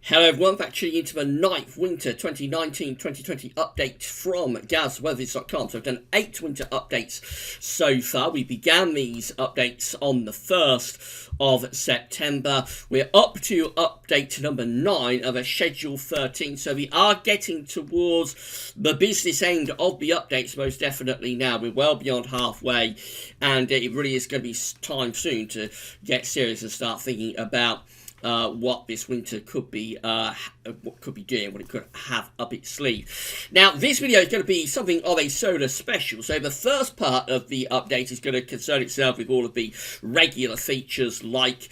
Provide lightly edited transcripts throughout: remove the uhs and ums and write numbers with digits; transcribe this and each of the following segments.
Hello everyone, back tuning into the 9th Winter 2019-2020 update from GWV.com. So I've done 8 winter updates so far. We began these updates on the 1st of September. We're up to update number 9 of a schedule 13. So we are getting towards the business end of the updates most definitely now. We're well beyond halfway, and it really is going to be time soon to get serious and start thinking about what this winter could be doing, what it could have up its sleeve. Now, this video is going to be something of a solar special. So the first part of the update is going to concern itself with all of the regular features like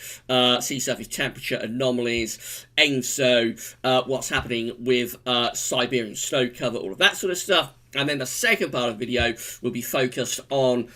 sea surface temperature anomalies, ENSO, what's happening with Siberian snow cover, all of that sort of stuff. And then the second part of the video will be focused on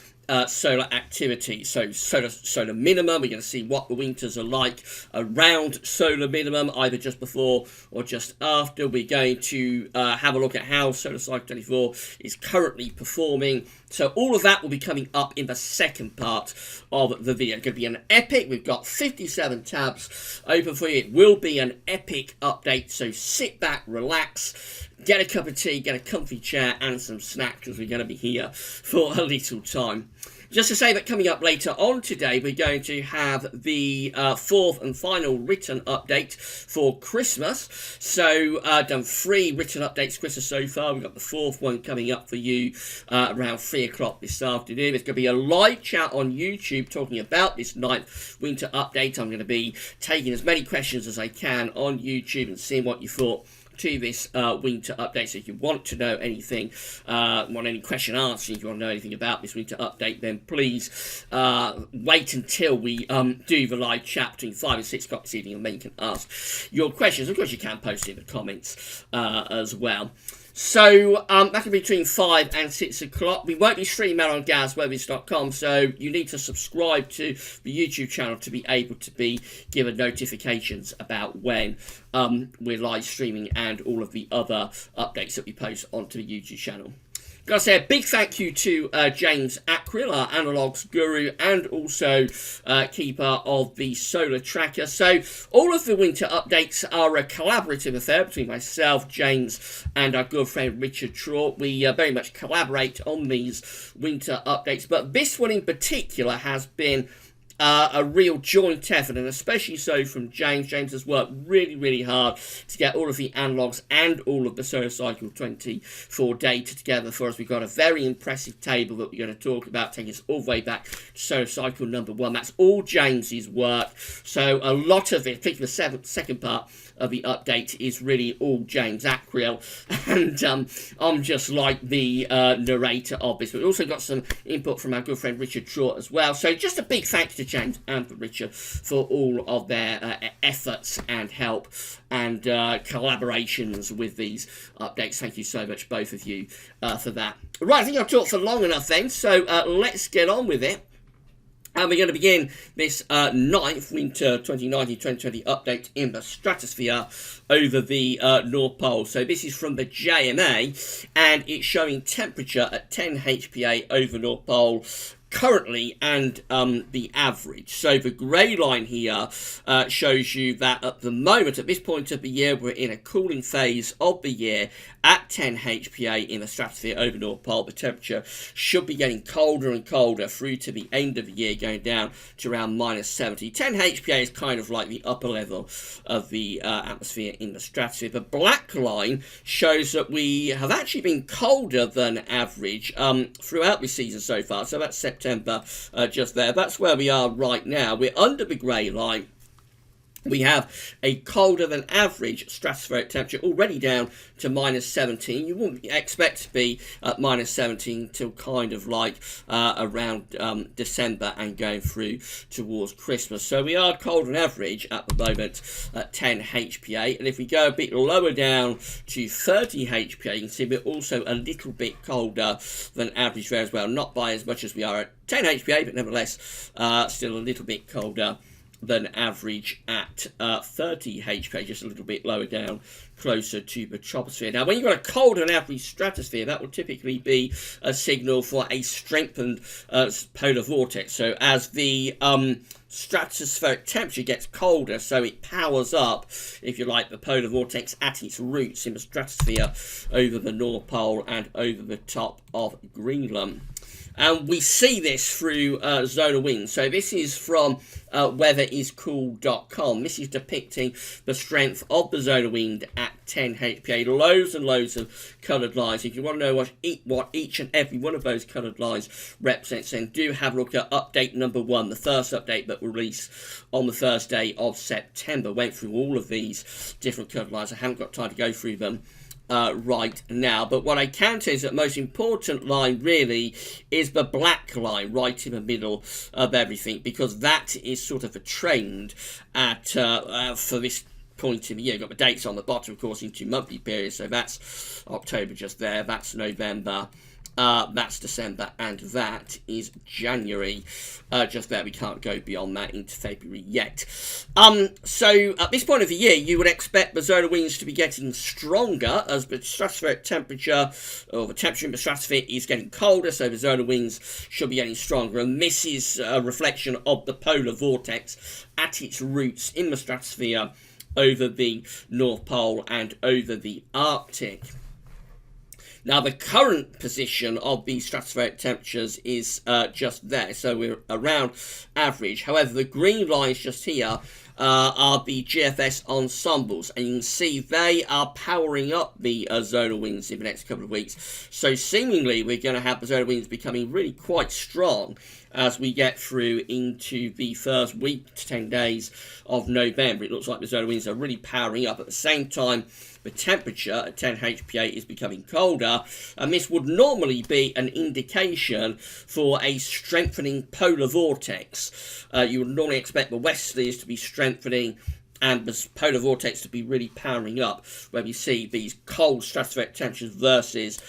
solar activity. So solar minimum, we're going to see what the winters are like around solar minimum, either just before or just after. We're going to have a look at how Solar Cycle 24 is currently performing. So all of that will be coming up in the second part of the video. It's going to be an epic. We've got 57 tabs open for you. It will be an epic update, so sit back, relax, get a cup of tea, get a comfy chair and some snacks, because we're going to be here for a little time. Just to say that coming up later on today, we're going to have the fourth and final written update for Christmas. So done 3 written updates Christmas so far. We've got the 4th one coming up for you around 3 o'clock this afternoon. There's going to be a live chat on YouTube talking about this 9th winter update. I'm going to be taking as many questions as I can on YouTube and seeing what you thought to this winter update. So if you want to know anything, want any question answered, if you want to know anything about this winter update, then please wait until we do the live chat between 5 and 6 o'clock this evening, and then you can ask your questions. Of course, you can post in the comments as well. So that can be between 5 and 6 o'clock. We won't be streaming out on GWV.com, so you need to subscribe to the YouTube channel to be able to be given notifications about when we're live streaming and all of the other updates that we post onto the YouTube channel. Got to say a big thank you to James Acril, our analogues guru, and also keeper of the solar tracker. So all of the winter updates are a collaborative affair between myself, James, and our good friend Richard Trott. We very much collaborate on these winter updates, but this one in particular has been a real joint effort, and especially so from James. James has worked really, really hard to get all of the analogues and all of the Solar Cycle 24 data together for us. We've got a very impressive table that we're going to talk about, taking us all the way back to Solar Cycle number 1. That's all James's work. So a lot of it, particularly the second part of the update, is really all James Acril, and I'm just like the narrator of this. We've also got some input from our good friend Richard Trott as well. So just a big thanks to James and for Richard for all of their efforts and help and collaborations with these updates. Thank you so much, both of you, for that. Right, I think I've talked for long enough then, so let's get on with it. And we're going to begin this 9th Winter 2019-2020 update in the stratosphere over the North Pole. So this is from the JMA, and it's showing temperature at 10 HPA over North Pole currently, and the average. So the grey line here shows you that at the moment, at this point of the year, we're in a cooling phase of the year at 10 HPA in the stratosphere over North Pole. The temperature should be getting colder and colder through to the end of the year, going down to around minus 70. 10 HPA is kind of like the upper level of the atmosphere in the stratosphere. The black line shows that we have actually been colder than average throughout the season so far. So that's September just there. That's where we are right now. We're under the grey line. We have a colder than average stratospheric temperature, already down to minus 17. You wouldn't expect to be at minus 17 till kind of like around December and going through towards Christmas. So we are colder than average at the moment at 10 HPA. And if we go a bit lower down to 30 HPA, you can see we're also a little bit colder than average there as well. Not by as much as we are at 10 HPA, but nevertheless still a little bit colder than average at 30 HPA, just a little bit lower down, closer to the troposphere. Now, when you've got a colder than average stratosphere, that will typically be a signal for a strengthened polar vortex. So as the stratospheric temperature gets colder, so it powers up, if you like, the polar vortex at its roots in the stratosphere over the North Pole and over the top of Greenland. And we see this through zonal winds. So this is from weatheriscool.com. This is depicting the strength of the zonal wind at 10 HPA. Loads and loads of coloured lines. If you want to know what each and every one of those coloured lines represents, then do have a look at update number 1, the first update that was released on the first day of September. Went through all of these different coloured lines. I haven't got time to go through them right now, but what I can tell you is that the most important line really is the black line right in the middle of everything, because that is sort of a trend at for this point in the year. You've got the dates on the bottom, of course, in 2 monthly periods, so that's October just there, that's November, that's December, and that is January just there. We can't go beyond that into February yet. So at this point of the year, you would expect the zonal winds to be getting stronger as the stratospheric temperature, or the temperature in the stratosphere, is getting colder, so the zonal winds should be getting stronger, and this is a reflection of the polar vortex at its roots in the stratosphere over the North Pole and over the Arctic. Now, the current position of the stratospheric temperatures is just there, so we're around average. However, the green lines just here are the GFS ensembles, and you can see they are powering up the zonal winds in the next couple of weeks. So seemingly, we're going to have the zonal winds becoming really quite strong as we get through into the first week to 10 days of November. It looks like the zonal winds are really powering up. At the same time, the temperature at 10 HPA is becoming colder, and this would normally be an indication for a strengthening polar vortex. You would normally expect the westerlies to be strengthening and the polar vortex to be really powering up, where we see these cold stratospheric temperatures versus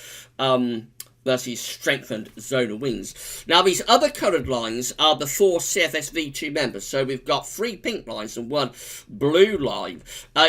strengthened zonal winds. Now, these other coloured lines are the 4 CFS V2 members. So we've got 3 pink lines and 1 blue line.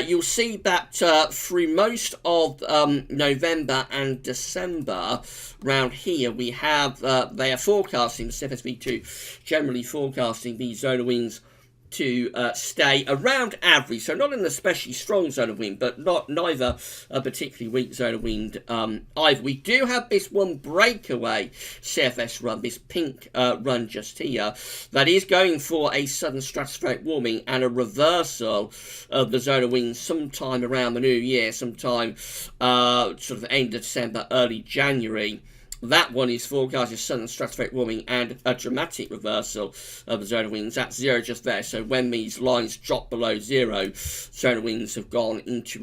You'll see that through most of November and December, round here, we have, they are forecasting, the CFS V2 generally forecasting these zonal winds to stay around average, so not an especially strong zone of wind, but neither a particularly weak zone of wind either. We do have this one breakaway CFS run, this pink run just here, that is going for a sudden stratospheric warming and a reversal of the zone of wind sometime around the new year, sometime sort of end of December, early January. That one is forecast as sudden stratospheric warming and a dramatic reversal of the zonal winds. That's 0 just there. So when these lines drop below 0, zonal winds have gone into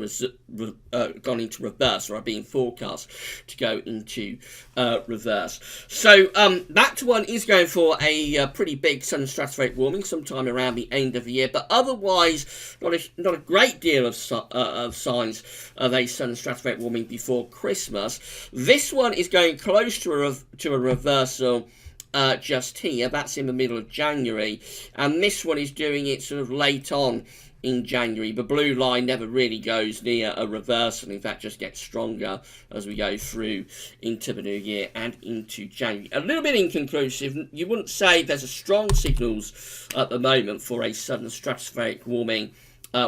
reverse, or are being forecast to go into reverse. So that one is going for a pretty big sudden stratospheric warming sometime around the end of the year, but otherwise not a great deal of signs of a sudden stratospheric warming before Christmas. This one is going close to a reversal just here. That's in the middle of January, and this one is doing it sort of late on in January. The blue line never really goes near a reversal, in fact just gets stronger as we go through into the new year and into January. A little bit inconclusive. You wouldn't say there's a strong signals at the moment for a sudden stratospheric warming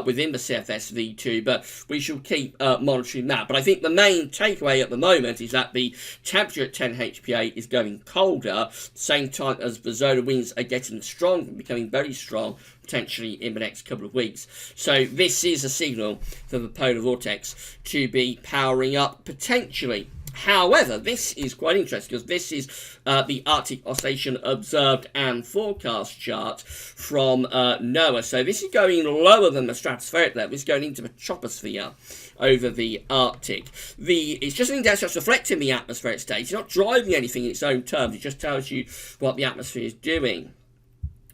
within the CFS V2, but we shall keep monitoring that. But I think the main takeaway at the moment is that the temperature at 10 HPA is going colder, same time as the zonal winds are getting strong, becoming very strong, potentially in the next couple of weeks. So this is a signal for the polar vortex to be powering up potentially. However, this is quite interesting because this is the Arctic Oscillation Observed and Forecast chart from NOAA. So this is going lower than the stratospheric level. It's going into the troposphere over the Arctic. It's just an index that's reflecting the atmospheric state. It's not driving anything in its own terms. It just tells you what the atmosphere is doing.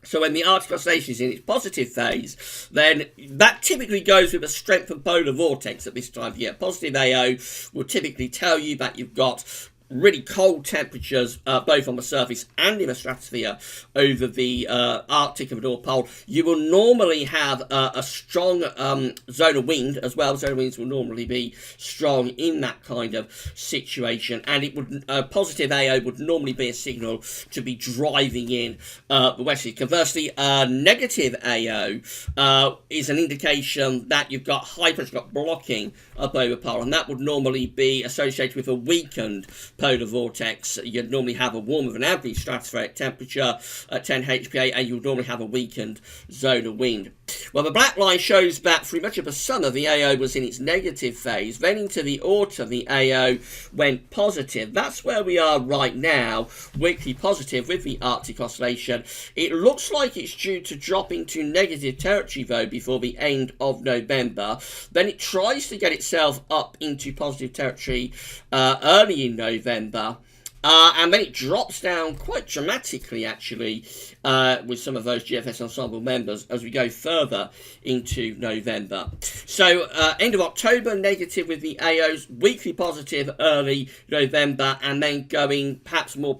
So when the Arctic Oscillation is in its positive phase, then that typically goes with a strengthened polar vortex at this time of year. Positive AO will typically tell you that you've got really cold temperatures, both on the surface and in the stratosphere over the Arctic and the North Pole, you will normally have a strong zonal wind as well. Zonal winds will normally be strong in that kind of situation, and it would positive AO would normally be a signal to be driving in the westerlies. Conversely, negative AO is an indication that you've got high pressure, got blocking up over pole, and that would normally be associated with a weakened polar vortex. You'd normally have a warmer than average stratospheric temperature at 10 HPA, and you would normally have a weakened zonal wind. Well, the black line shows that through much of the summer the AO was in its negative phase. Then into the autumn the AO went positive. That's where we are right now, weekly positive with the Arctic oscillation. It looks like it's due to drop into negative territory though before the end of November. Then it tries to get itself up into positive territory early in November. And then it drops down quite dramatically, actually, with some of those GFS ensemble members as we go further into November. So, end of October, negative with the AOs, weekly positive early November, and then going perhaps more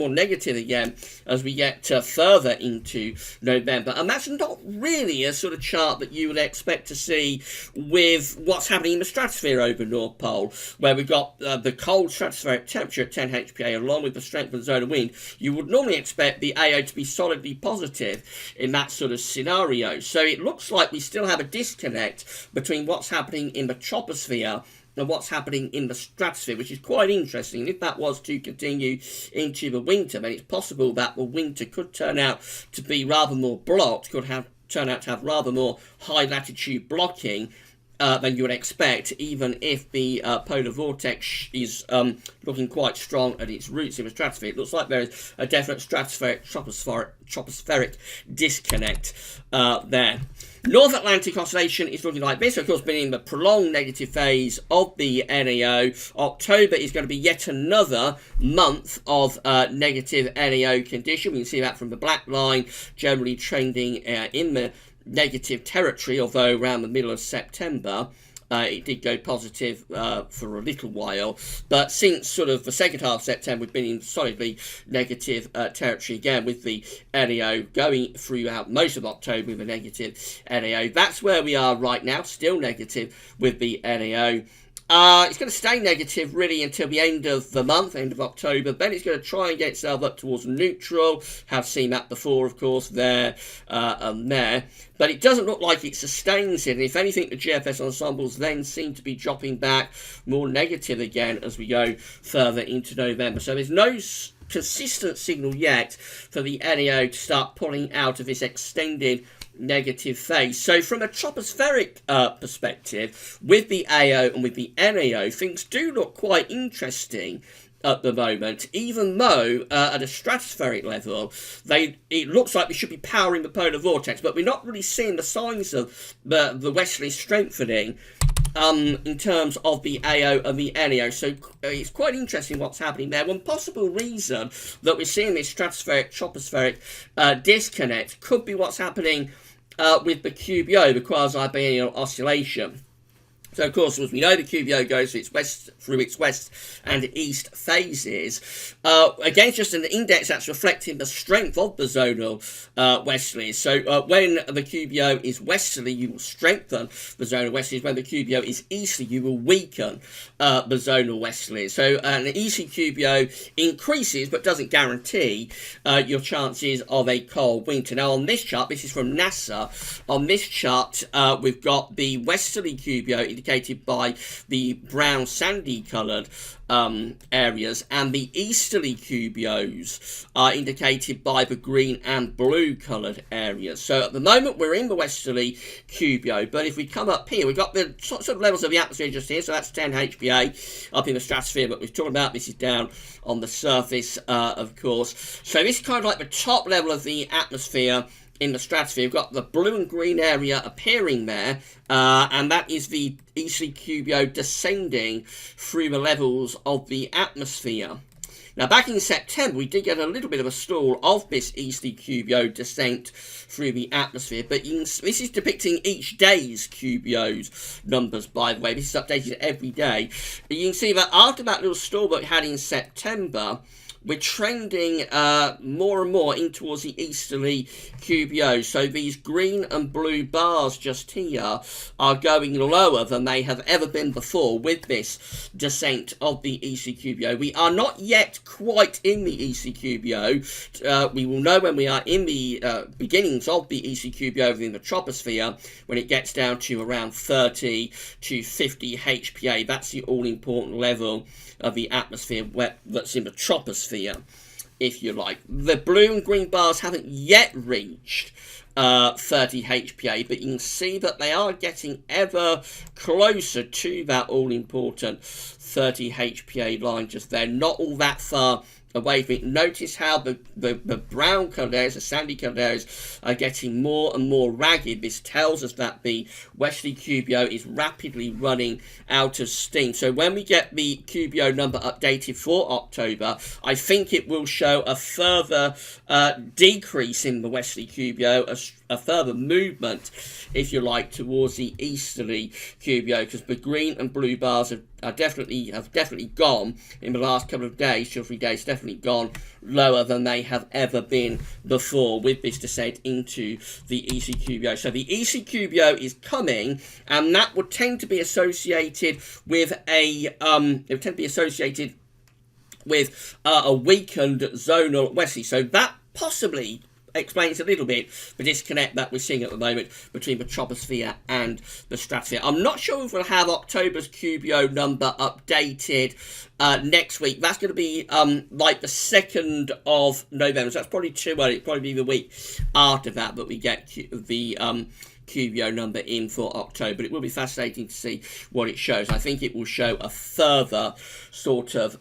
negative again as we get further into November. And that's not really a sort of chart that you would expect to see with what's happening in the stratosphere over North Pole, where we've got the cold stratospheric temperature at 10 HPA along with the strength of the zonal wind. You would normally expect the AO to be solidly positive in that sort of scenario. So it looks like we still have a disconnect between what's happening in the troposphere and what's happening in the stratosphere, which is quite interesting. If that was to continue into the winter, then it's possible that the winter could turn out to be rather more blocked, turn out to have rather more high latitude blocking than you would expect, even if the polar vortex is looking quite strong at its roots in the stratosphere. It looks like there is a definite tropospheric disconnect there. North Atlantic oscillation is looking like this. Of course, been in the prolonged negative phase of the NAO. October is going to be yet another month of negative NAO condition. We can see that from the black line, generally trending in the negative territory, although around the middle of September it did go positive for a little while, but since sort of the second half of September we've been in solidly negative territory again, with the NAO going throughout most of October with a negative NAO. That's where we are right now, still negative with the NAO. It's going to stay negative really until the end of the month, end of October. Then it's going to try and get itself up towards neutral. Have seen that before, of course, there and there. But it doesn't look like it sustains it. And if anything, the GFS ensembles then seem to be dropping back more negative again as we go further into November. So there's no consistent signal yet for the NAO to start pulling out of this extended negative phase. So from a tropospheric perspective, with the AO and with the NAO, things do look quite interesting at the moment, even though at a stratospheric level it looks like we should be powering the polar vortex, but we're not really seeing the signs of the westerly strengthening in terms of the AO and the NAO. So it's quite interesting what's happening there. One possible reason that we're seeing this stratospheric tropospheric disconnect could be what's happening with the QBO, the quasi-biennial oscillation. So, of course, as we know, the QBO goes through its west and east phases. Again, it's just an index that's reflecting the strength of the zonal westerlies. So, when the QBO is westerly, you will strengthen the zonal westerlies. When the QBO is easterly, you will weaken the zonal westerlies. So, an easterly QBO increases but doesn't guarantee your chances of a cold winter. Now, on this chart, this is from NASA. On this chart, we've got the westerly QBO indicated by the brown sandy coloured areas, and the easterly QBOs are indicated by the green and blue coloured areas. So at the moment we're in the westerly QBO, but if we come up here, we've got the sort of levels of the atmosphere just here. So that's 10 HPA up in the stratosphere, but we've talked about this is down on the surface, of course. So this is kind of like the top level of the atmosphere in the stratosphere. We've got the blue and green area appearing there, and that is the easterly QBO descending through the levels of the atmosphere. Now, back in September, we did get a little bit of a stall of this easterly QBO descent through the atmosphere, but this is depicting each day's QBO's numbers, by the way. This is updated every day. But you can see that after that little stall that we had in September, we're trending more and more in towards the easterly QBO. So these green and blue bars just here are going lower than they have ever been before with this descent of the easterly QBO. We are not yet quite in the easterly QBO. We will know when we are in the beginnings of the easterly QBO within the troposphere, when it gets down to around 30 to 50 HPA. That's the all-important level of the atmosphere that's in the troposphere, if you like. The blue and green bars haven't yet reached 30 HPA, but you can see that they are getting ever closer to that all-important 30 HPA line just there. Not all that far away from it. Notice how the brown coloured areas, the sandy coloured areas, are getting more and more ragged. This tells us that the westerly QBO is rapidly running out of steam. So when we get the QBO number updated for October, I think it will show a further decrease in the westerly QBO, a further movement, if you like, towards the easterly QBO, because the green and blue bars have definitely gone in the last couple of days, 2 or 3 days, definitely gone lower than they have ever been before with this descent into the ECQBO. So the ECQBO is coming, and that would tend to be associated with a weakened zonal westerly. So that possibly explains a little bit the disconnect that we're seeing at the moment between the troposphere and the stratosphere. I'm not sure if we'll have October's QBO number updated next week. That's going to be like the 2nd of November, so that's probably too early. It'll probably be the week after that we get the QBO number in for October. But it will be fascinating to see what it shows. I think it will show a further sort of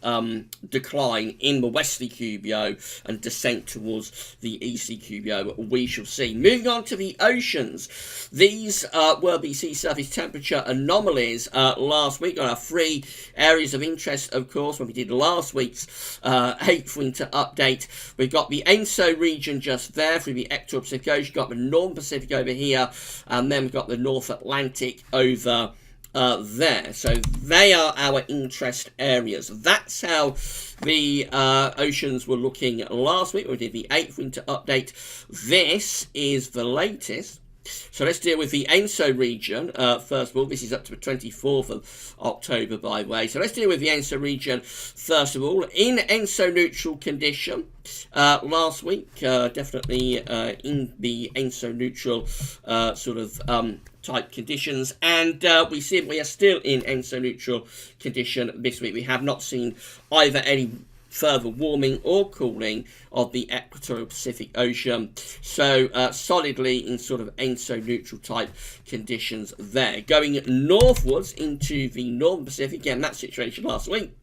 decline in the westerly QBO and descent towards the easterly QBO. We shall see. Moving on to the oceans. These were the sea surface temperature anomalies last week on our 3 areas of interest, of course, when we did last week's 8th winter update. We've got the ENSO region just there through the equatorial Pacific Ocean. We've got the Northern Pacific over here, and then we've got the North Atlantic over there. So they are our interest areas. That's how the oceans were looking last week. We did the 8th winter update. This is the latest. So let's deal with the ENSO region first of all. This is up to the 24th of October, by the way. So let's deal with the ENSO region first of all. In ENSO neutral condition last week, definitely in the ENSO neutral sort of type conditions, and we see we are still in ENSO neutral condition this week. We have not seen either any further warming or cooling of the equatorial Pacific Ocean, so solidly in sort of ENSO neutral type conditions there. Going northwards into the Northern Pacific, again that situation last week.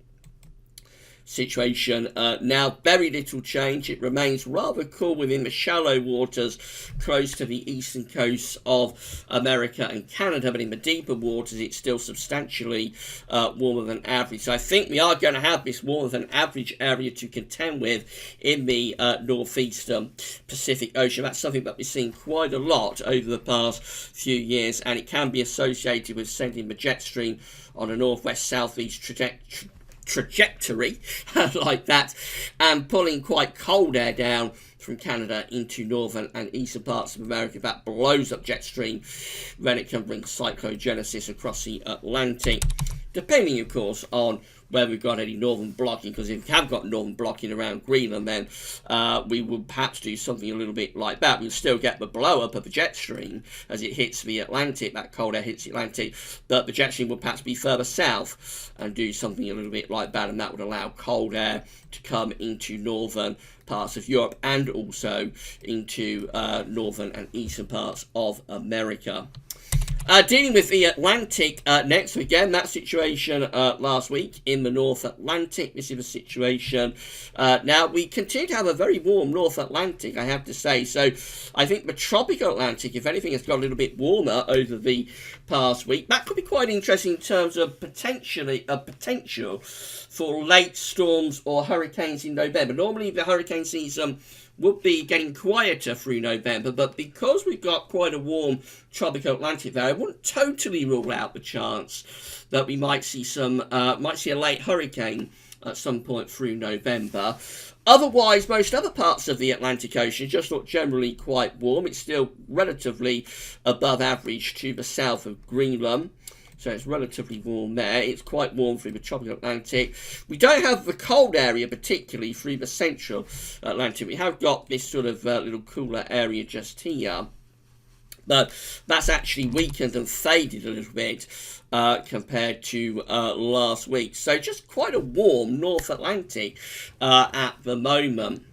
Situation now, very little change. It remains rather cool within the shallow waters close to the eastern coast of America and Canada, but in the deeper waters it's still substantially warmer than average. So I think we are going to have this warmer than average area to contend with in the northeastern Pacific Ocean. That's something that we've seen quite a lot over the past few years, and it can be associated with sending the jet stream on a northwest-southeast trajectory like that, and pulling quite cold air down from Canada into northern and eastern parts of America. That blows up jet stream, then it can bring cyclogenesis across the Atlantic, depending of course on where we've got any northern blocking, because if we have got northern blocking around Greenland, then we would perhaps do something a little bit like that. We'll still get the blow up of the jet stream as it hits the Atlantic, that cold air hits the Atlantic, but the jet stream would perhaps be further south and do something a little bit like that, and that would allow cold air to come into northern parts of Europe and also into northern and eastern parts of America. Dealing with the Atlantic next. So again, that situation last week in the North Atlantic. This is the situation. Now, we continue to have a very warm North Atlantic, I have to say. So I think the tropical Atlantic, if anything, has got a little bit warmer over the past week. That could be quite interesting in terms of potential for late storms or hurricanes in November. Normally, the hurricane season would be getting quieter through November, but because we've got quite a warm tropical Atlantic there, I wouldn't totally rule out the chance that we might see a late hurricane at some point through November. Otherwise, most other parts of the Atlantic Ocean just look generally quite warm. It's still relatively above average to the south of Greenland. So it's relatively warm there. It's quite warm through the tropical Atlantic. We don't have the cold area, particularly through the central Atlantic. We have got this sort of little cooler area just here. But that's actually weakened and faded a little bit compared to last week. So just quite a warm North Atlantic at the moment.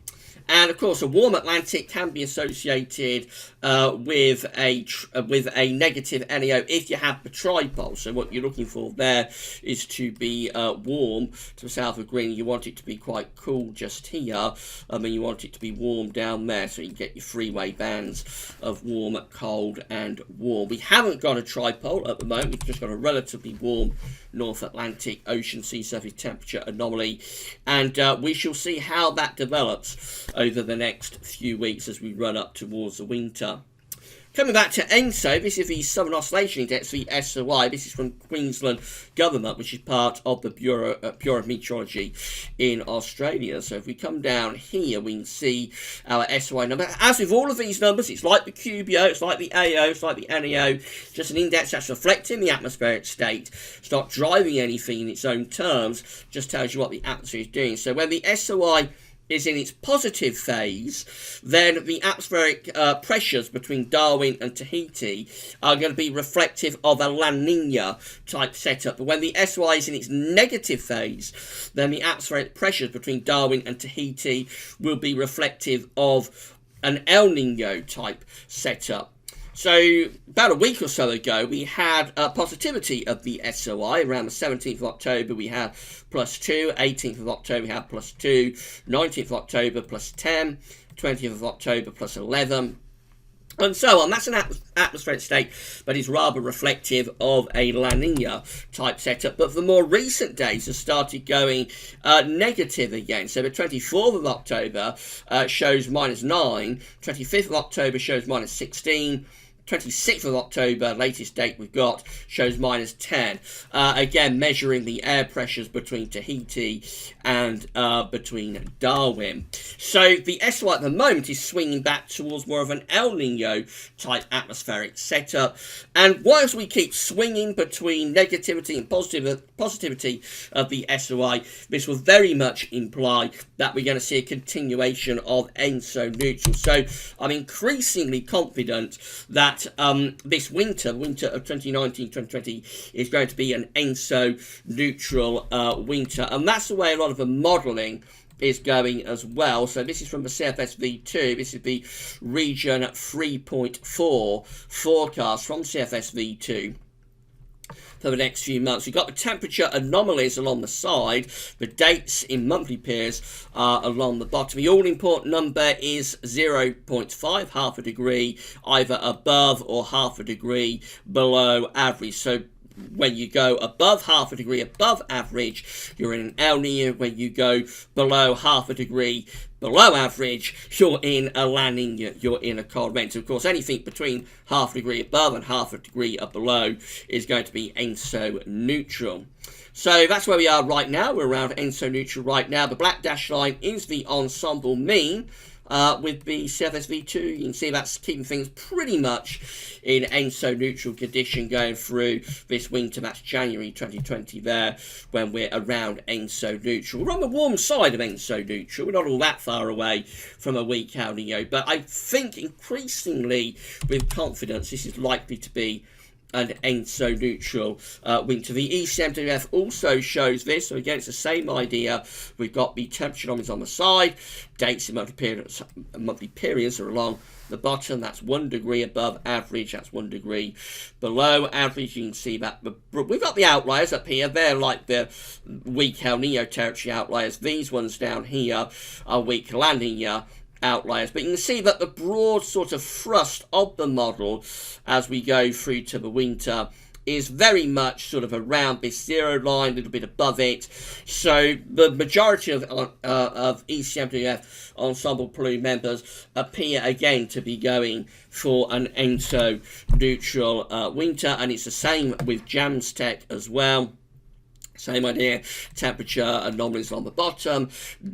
And of course, a warm Atlantic can be associated with a negative NAO if you have the tripole. So what you're looking for there is to be warm to the south of Greenland. You want it to be quite cool just here, and you want it to be warm down there, so you can get your freeway bands of warm, cold, and warm. We haven't got a tripole at the moment. We've just got a relatively warm North Atlantic ocean sea surface temperature anomaly, and we shall see how that develops over the next few weeks as we run up towards the winter. Coming back to ENSO, this is the Southern Oscillation Index, the SOI. This is from Queensland Government, which is part of the Bureau of Meteorology in Australia. So if we come down here, we can see our SOI number. As with all of these numbers, it's like the QBO, it's like the AO, it's like the NAO, just an index that's reflecting the atmospheric state. It's not driving anything in its own terms, just tells you what the atmosphere is doing. So when the SOI is in its positive phase, then the atmospheric pressures between Darwin and Tahiti are going to be reflective of a La Nina type setup. But when the SOI is in its negative phase, then the atmospheric pressures between Darwin and Tahiti will be reflective of an El Nino type setup. So about a week or so ago, we had a positivity of the SOI. Around the 17th of October, we had +2. 18th of October, we had +2. 19th of October, +10. 20th of October, +11. And so on. That's an atmospheric state, but is rather reflective of a La Nina type setup. But the more recent days have started going negative again. So the 24th of October shows -9. 25th of October shows -16. 26th of October, latest date we've got, shows -10. Again, measuring the air pressures between Tahiti and between Darwin. So the SOI at the moment is swinging back towards more of an El Nino type atmospheric setup. And whilst we keep swinging between negativity and positivity of the SOI, this will very much imply that we're going to see a continuation of ENSO neutral. So I'm increasingly confident that this winter of 2019-2020 is going to be an ENSO neutral winter, and that's the way a lot of the modelling is going as well. So this is from the CFS V2. This is the region 3.4 forecast from CFS V2 for the next few months. We've got the temperature anomalies along the side. The dates in monthly pairs are along the bottom. The all-important number is 0.5, half a degree, either above or half a degree below average. So when you go above half a degree above average, you're in an El Nino. When you go below half a degree below average, you're in a La Nina, you're in a cold event. So of course, anything between half a degree above and half a degree below is going to be ENSO neutral. So that's where we are right now. We're around ENSO neutral right now. The black dashed line is the ensemble mean. With the CFS V2, you can see that's keeping things pretty much in ENSO neutral condition going through this winter. That's January 2020 there, when we're around ENSO neutral. We're on the warm side of ENSO neutral. We're not all that far away from a weak El Nino, but I think increasingly with confidence this is likely to be an ENSO neutral winter. The ECMWF also shows this, so again it's the same idea. We've got the temperature anomalies on the side, dates in monthly periods are along the bottom. That's 1 degree above average, that's 1 degree below average. You can see that we've got the outliers up here. They're like the weak El Nino territory outliers. These ones down here are weak La Nina outliers, but you can see that the broad sort of thrust of the model as we go through to the winter is very much sort of around this 0 line, a little bit above it. So the majority of ECMWF Ensemble Plume members appear again to be going for an ENSO neutral winter, and it's the same with Jamstech as well. Same idea, temperature anomalies on the bottom,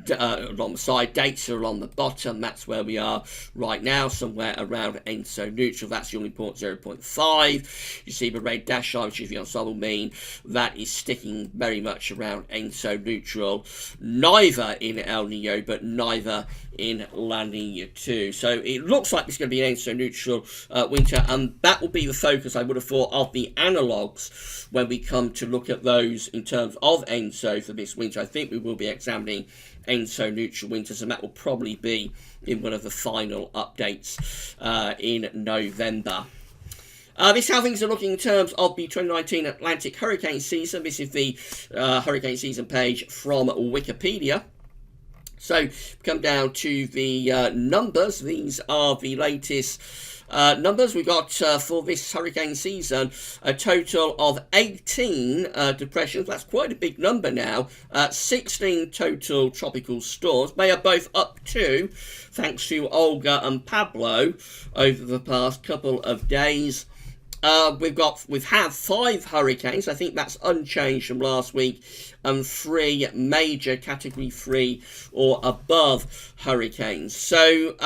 along the side, dates are on the bottom. That's where we are right now, somewhere around ENSO neutral. That's the only port 0.5. You see the red dash line, which is the ensemble mean, that is sticking very much around ENSO neutral, neither in El Nino, but neither in La Nina too. So it looks like it's going to be an ENSO neutral winter, and that will be the focus, I would have thought, of the analogues when we come to look at those in terms of ENSO for this winter. I think we will be examining ENSO neutral winters, and that will probably be in one of the final updates in November. This is how things are looking in terms of the 2019 Atlantic hurricane season. This is the hurricane season page from Wikipedia. So, come down to the numbers. These are the latest numbers. We've got for this hurricane season a total of 18 depressions. That's quite a big number now. 16 total tropical storms. They are both up to, thanks to Olga and Pablo, over the past couple of days. We've had 5 hurricanes. I think that's unchanged from last week, and 3 major category 3 or above hurricanes. So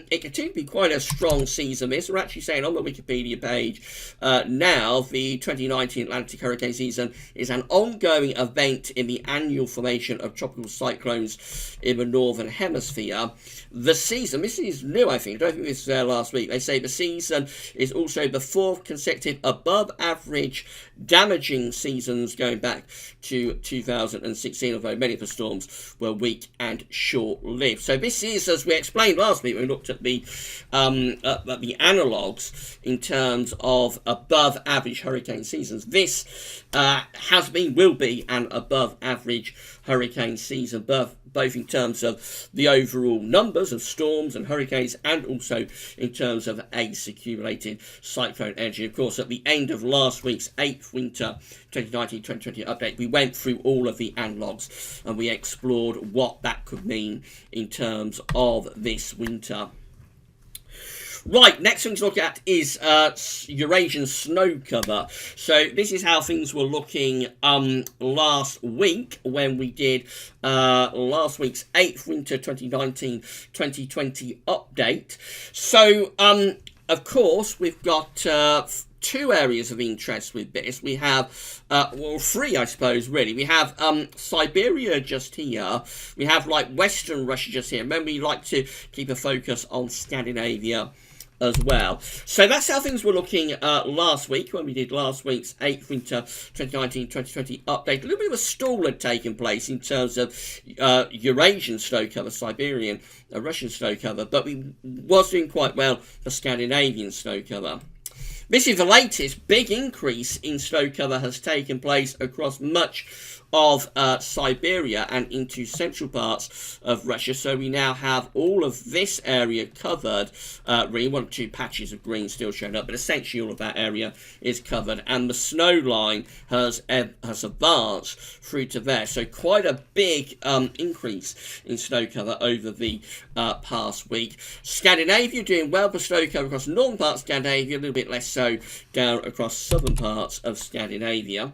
it continues to be quite a strong season. This, we're actually saying on the Wikipedia page now, the 2019 Atlantic hurricane season is an ongoing event in the annual formation of tropical cyclones in the northern hemisphere. The season, this is new, I think. I don't think this was there last week. They say the season is also the 4th consecutive above average damaging seasons going back to 2016, although many of the storms were weak and short-lived. So this is, as we explained last week when we looked at the analogues in terms of above average hurricane seasons, this will be an above average hurricane season, both in terms of the overall numbers of storms and hurricanes, and also in terms of ACE accumulated cyclone energy. Of course, at the end of last week's 8th winter 2019-2020 update, we went through all of the analogues and we explored what that could mean in terms of this winter. Right, next thing to look at is Eurasian snow cover. So this is how things were looking last week when we did last week's 8th winter 2019-2020 update. So, of course, we've got 2 areas of interest with this. We have, 3, I suppose, really. We have Siberia just here. We have, like, Western Russia just here. And then we like to keep a focus on Scandinavia as well. So that's how things were looking last week when we did last week's 8th winter 2019-2020 update. A little bit of a stall had taken place in terms of Eurasian snow cover, Siberian, Russian snow cover, but we was doing quite well for Scandinavian snow cover. This is the latest big increase in snow cover has taken place across much of Siberia and into central parts of Russia. So we now have all of this area covered. Really, 1 or 2 patches of green still showing up, but essentially all of that area is covered, and the snow line has advanced through to there. So quite a big increase in snow cover over the past week. Scandinavia doing well for snow cover across northern parts of Scandinavia, a little bit less so down across southern parts of Scandinavia.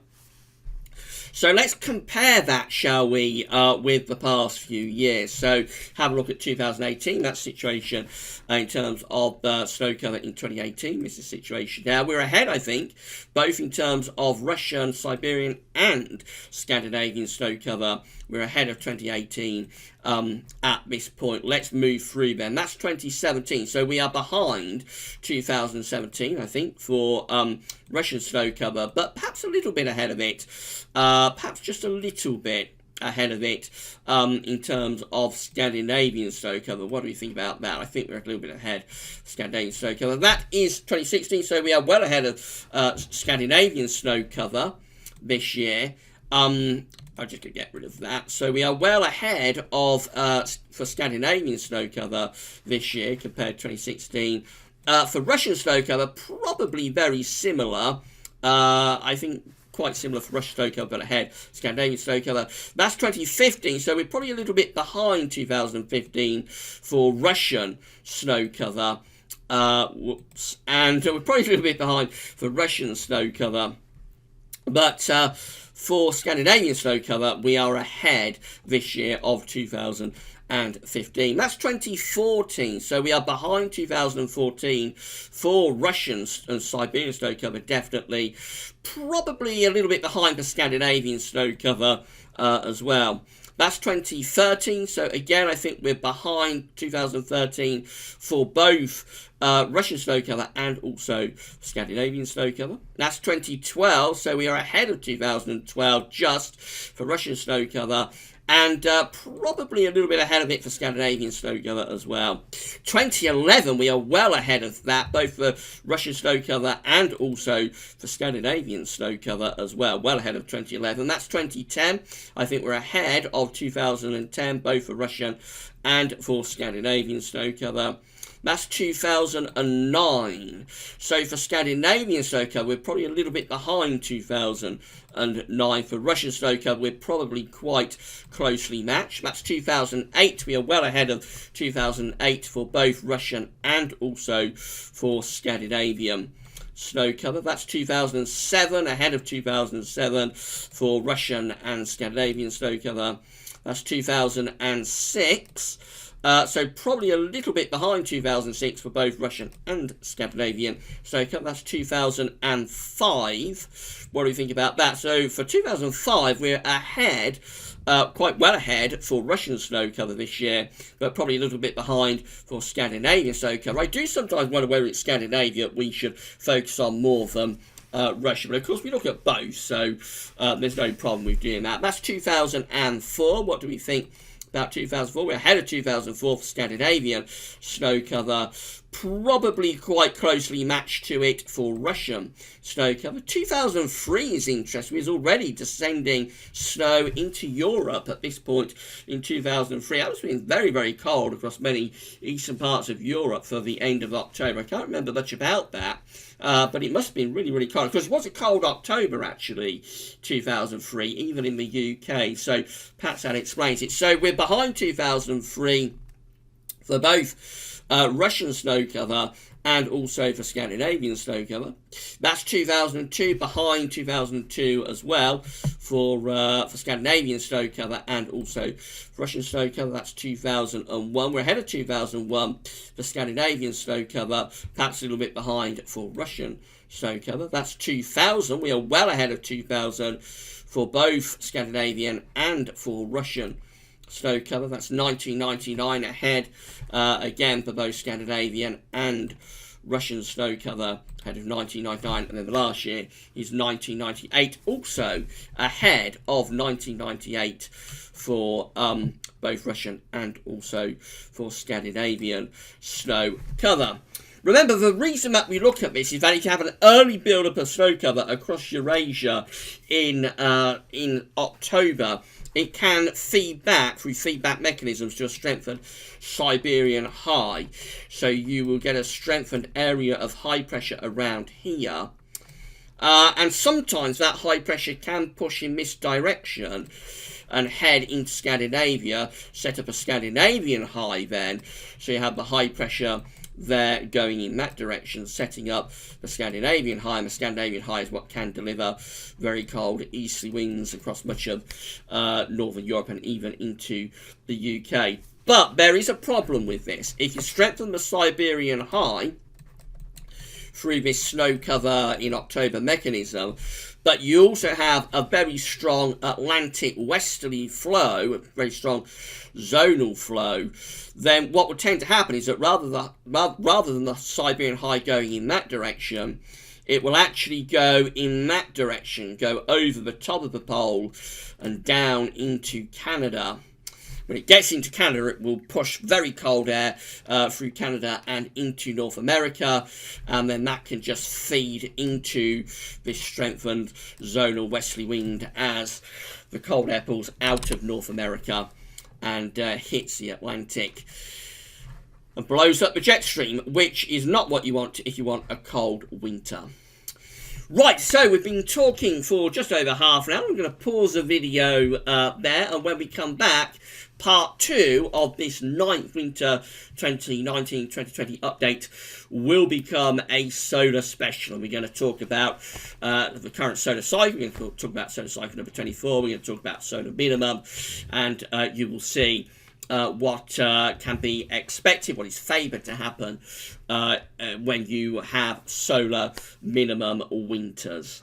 So let's compare that, shall we, with the past few years. So have a look at 2018, that situation in terms of snow cover in 2018. This is the situation now. We're ahead, I think, both in terms of Russian, Siberian and Scandinavian snow cover. We're ahead of 2018 at this point. Let's move through then. That's 2017. So we are behind 2017, I think, for Russian snow cover, but perhaps a little bit ahead of it, perhaps just a little bit ahead of it in terms of Scandinavian snow cover. What do we think about that? I think we're a little bit ahead of Scandinavian snow cover. That is 2016, so we are well ahead of Scandinavian snow cover this year. I'm just going to get rid of that. So we are well ahead of, for Scandinavian snow cover this year compared to 2016. For Russian snow cover, probably very similar. I think quite similar for Russian snow cover, but ahead Scandinavian snow cover. That's 2015, so we're probably a little bit behind 2015 for Russian snow cover. And we're probably a little bit behind for Russian snow cover. But for Scandinavian snow cover, we are ahead this year of 2015. That's 2014, so we are behind 2014 for Russian and Siberian snow cover, definitely. Probably a little bit behind for Scandinavian snow cover as well. That's 2013, so again, I think we're behind 2013 for both Russian snow cover and also Scandinavian snow cover. That's 2012, so we are ahead of 2012 just for Russian snow cover, and probably a little bit ahead of it for Scandinavian snow cover as well. 2011, we are well ahead of that, both for Russian snow cover and also for Scandinavian snow cover as well. Well ahead of 2011. That's 2010. I think we're ahead of 2010, both for Russian and for Scandinavian snow cover. That's 2009. So for Scandinavian snow cover, we're probably a little bit behind 2009. For Russian snow cover, we're probably quite closely matched. That's 2008. We are well ahead of 2008 for both Russian and also for Scandinavian snow cover. That's 2007, ahead of 2007 for Russian and Scandinavian snow cover. That's 2006. So probably a little bit behind 2006 for both Russian and Scandinavian snow cover. That's 2005. What do we think about that? So for 2005, we're ahead, quite well ahead for Russian snow cover this year, but probably a little bit behind for Scandinavian snow cover. I do sometimes wonder whether it's Scandinavia we should focus on more than Russia, but of course we look at both, so there's no problem with doing that. That's 2004. What do we think about 2004? We're ahead of 2004 for Scandinavian snow cover, probably quite closely matched to it for Russian snow cover. 2003 is interesting. There's already descending snow into Europe at this point in 2003. That was been very, very cold across many eastern parts of Europe for the end of October. I can't remember much about that, but it must have been really, really cold, because it was a cold October, actually, 2003, even in the UK. So perhaps that explains it. So we're behind 2003 for both Russian snow cover and also for Scandinavian snow cover. That's 2002, behind 2002 as well for Scandinavian snow cover and also Russian snow cover. That's 2001. We're ahead of 2001 for Scandinavian snow cover, perhaps a little bit behind for Russian snow cover. That's 2000. We are well ahead of 2000 for both Scandinavian and for Russian snow cover. That's 1999, ahead again for both Scandinavian and Russian snow cover, ahead of 1999, and then the last year is 1998, also ahead of 1998 for both Russian and also for Scandinavian snow cover. Remember, the reason that we look at this is that if you have an early build-up of snow cover across Eurasia in October, it can feed back through feedback mechanisms to a strengthened Siberian high. So you will get a strengthened area of high pressure around here. And sometimes that high pressure can push in this direction and head into Scandinavia, set up a Scandinavian high then. So you have the high pressure there going in that direction, setting up the Scandinavian high, and the Scandinavian high is what can deliver very cold easterly winds across much of northern Europe and even into the UK. But there is a problem with this. If you strengthen the Siberian high through this snow cover in October mechanism, but you also have a very strong Atlantic westerly flow, a very strong zonal flow, then what would tend to happen is that rather than the Siberian high going in that direction, it will actually go in that direction, go over the top of the pole and down into Canada. When it gets into Canada, it will push very cold air through Canada and into North America, and then that can just feed into this strengthened zonal westerly wind as the cold air pulls out of North America and hits the Atlantic and blows up the jet stream, which is not what you want if you want a cold winter. Right, so we've been talking for just over half an hour. I'm going to pause the video there, and when we come back, part 2 of this 9th winter 2019-2020 update will become a solar special. And we're going to talk about the current solar cycle. We're going to talk about solar cycle number 24. We're going to talk about solar minimum, and you will see what can be expected, what is favoured to happen when you have solar minimum winters.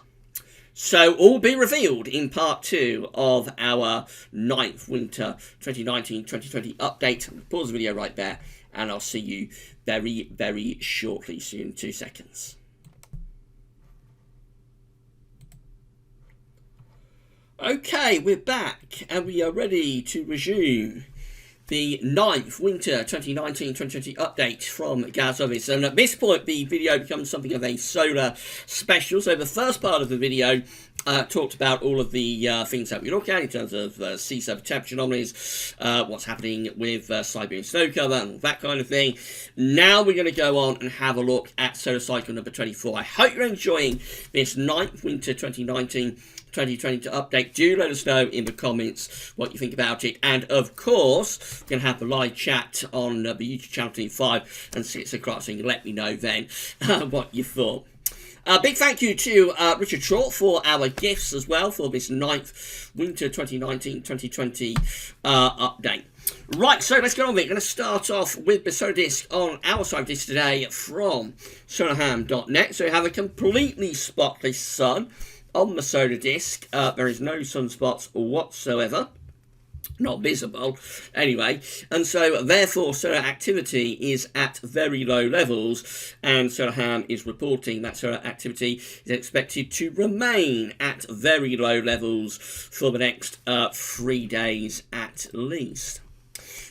So all be revealed in part 2 of our 9th winter 2019-2020 update. Pause the video right there, and I'll see you very, very shortly. See you in 2 seconds. Okay, we're back, and we are ready to resume the 9th winter 2019-2020 update from GWV. And at this point, the video becomes something of a solar special. So the first part of the video talked about all of the things that we look at in terms of sea surface temperature anomalies, what's happening with Siberian snow cover and that kind of thing. Now we're going to go on and have a look at solar cycle number 24. I hope you're enjoying this 9th winter 2019-2020 update. Do let us know in the comments what you think about it, and of course we're going to have the live chat on the YouTube channel between 5 and 6 o'clock, so you can let me know then what you thought. Big thank you to Richard Trott for our gifts as well for this 9th winter 2019-2020 update. Right, so let's get on with it. We're going to start off with the solar disk on our side of this today from solarham.net. So we have a completely spotless sun on the solar disk. There is no sunspots whatsoever, not visible anyway, and so therefore solar activity is at very low levels, and Solarham is reporting that solar activity is expected to remain at very low levels for the next 3 days at least.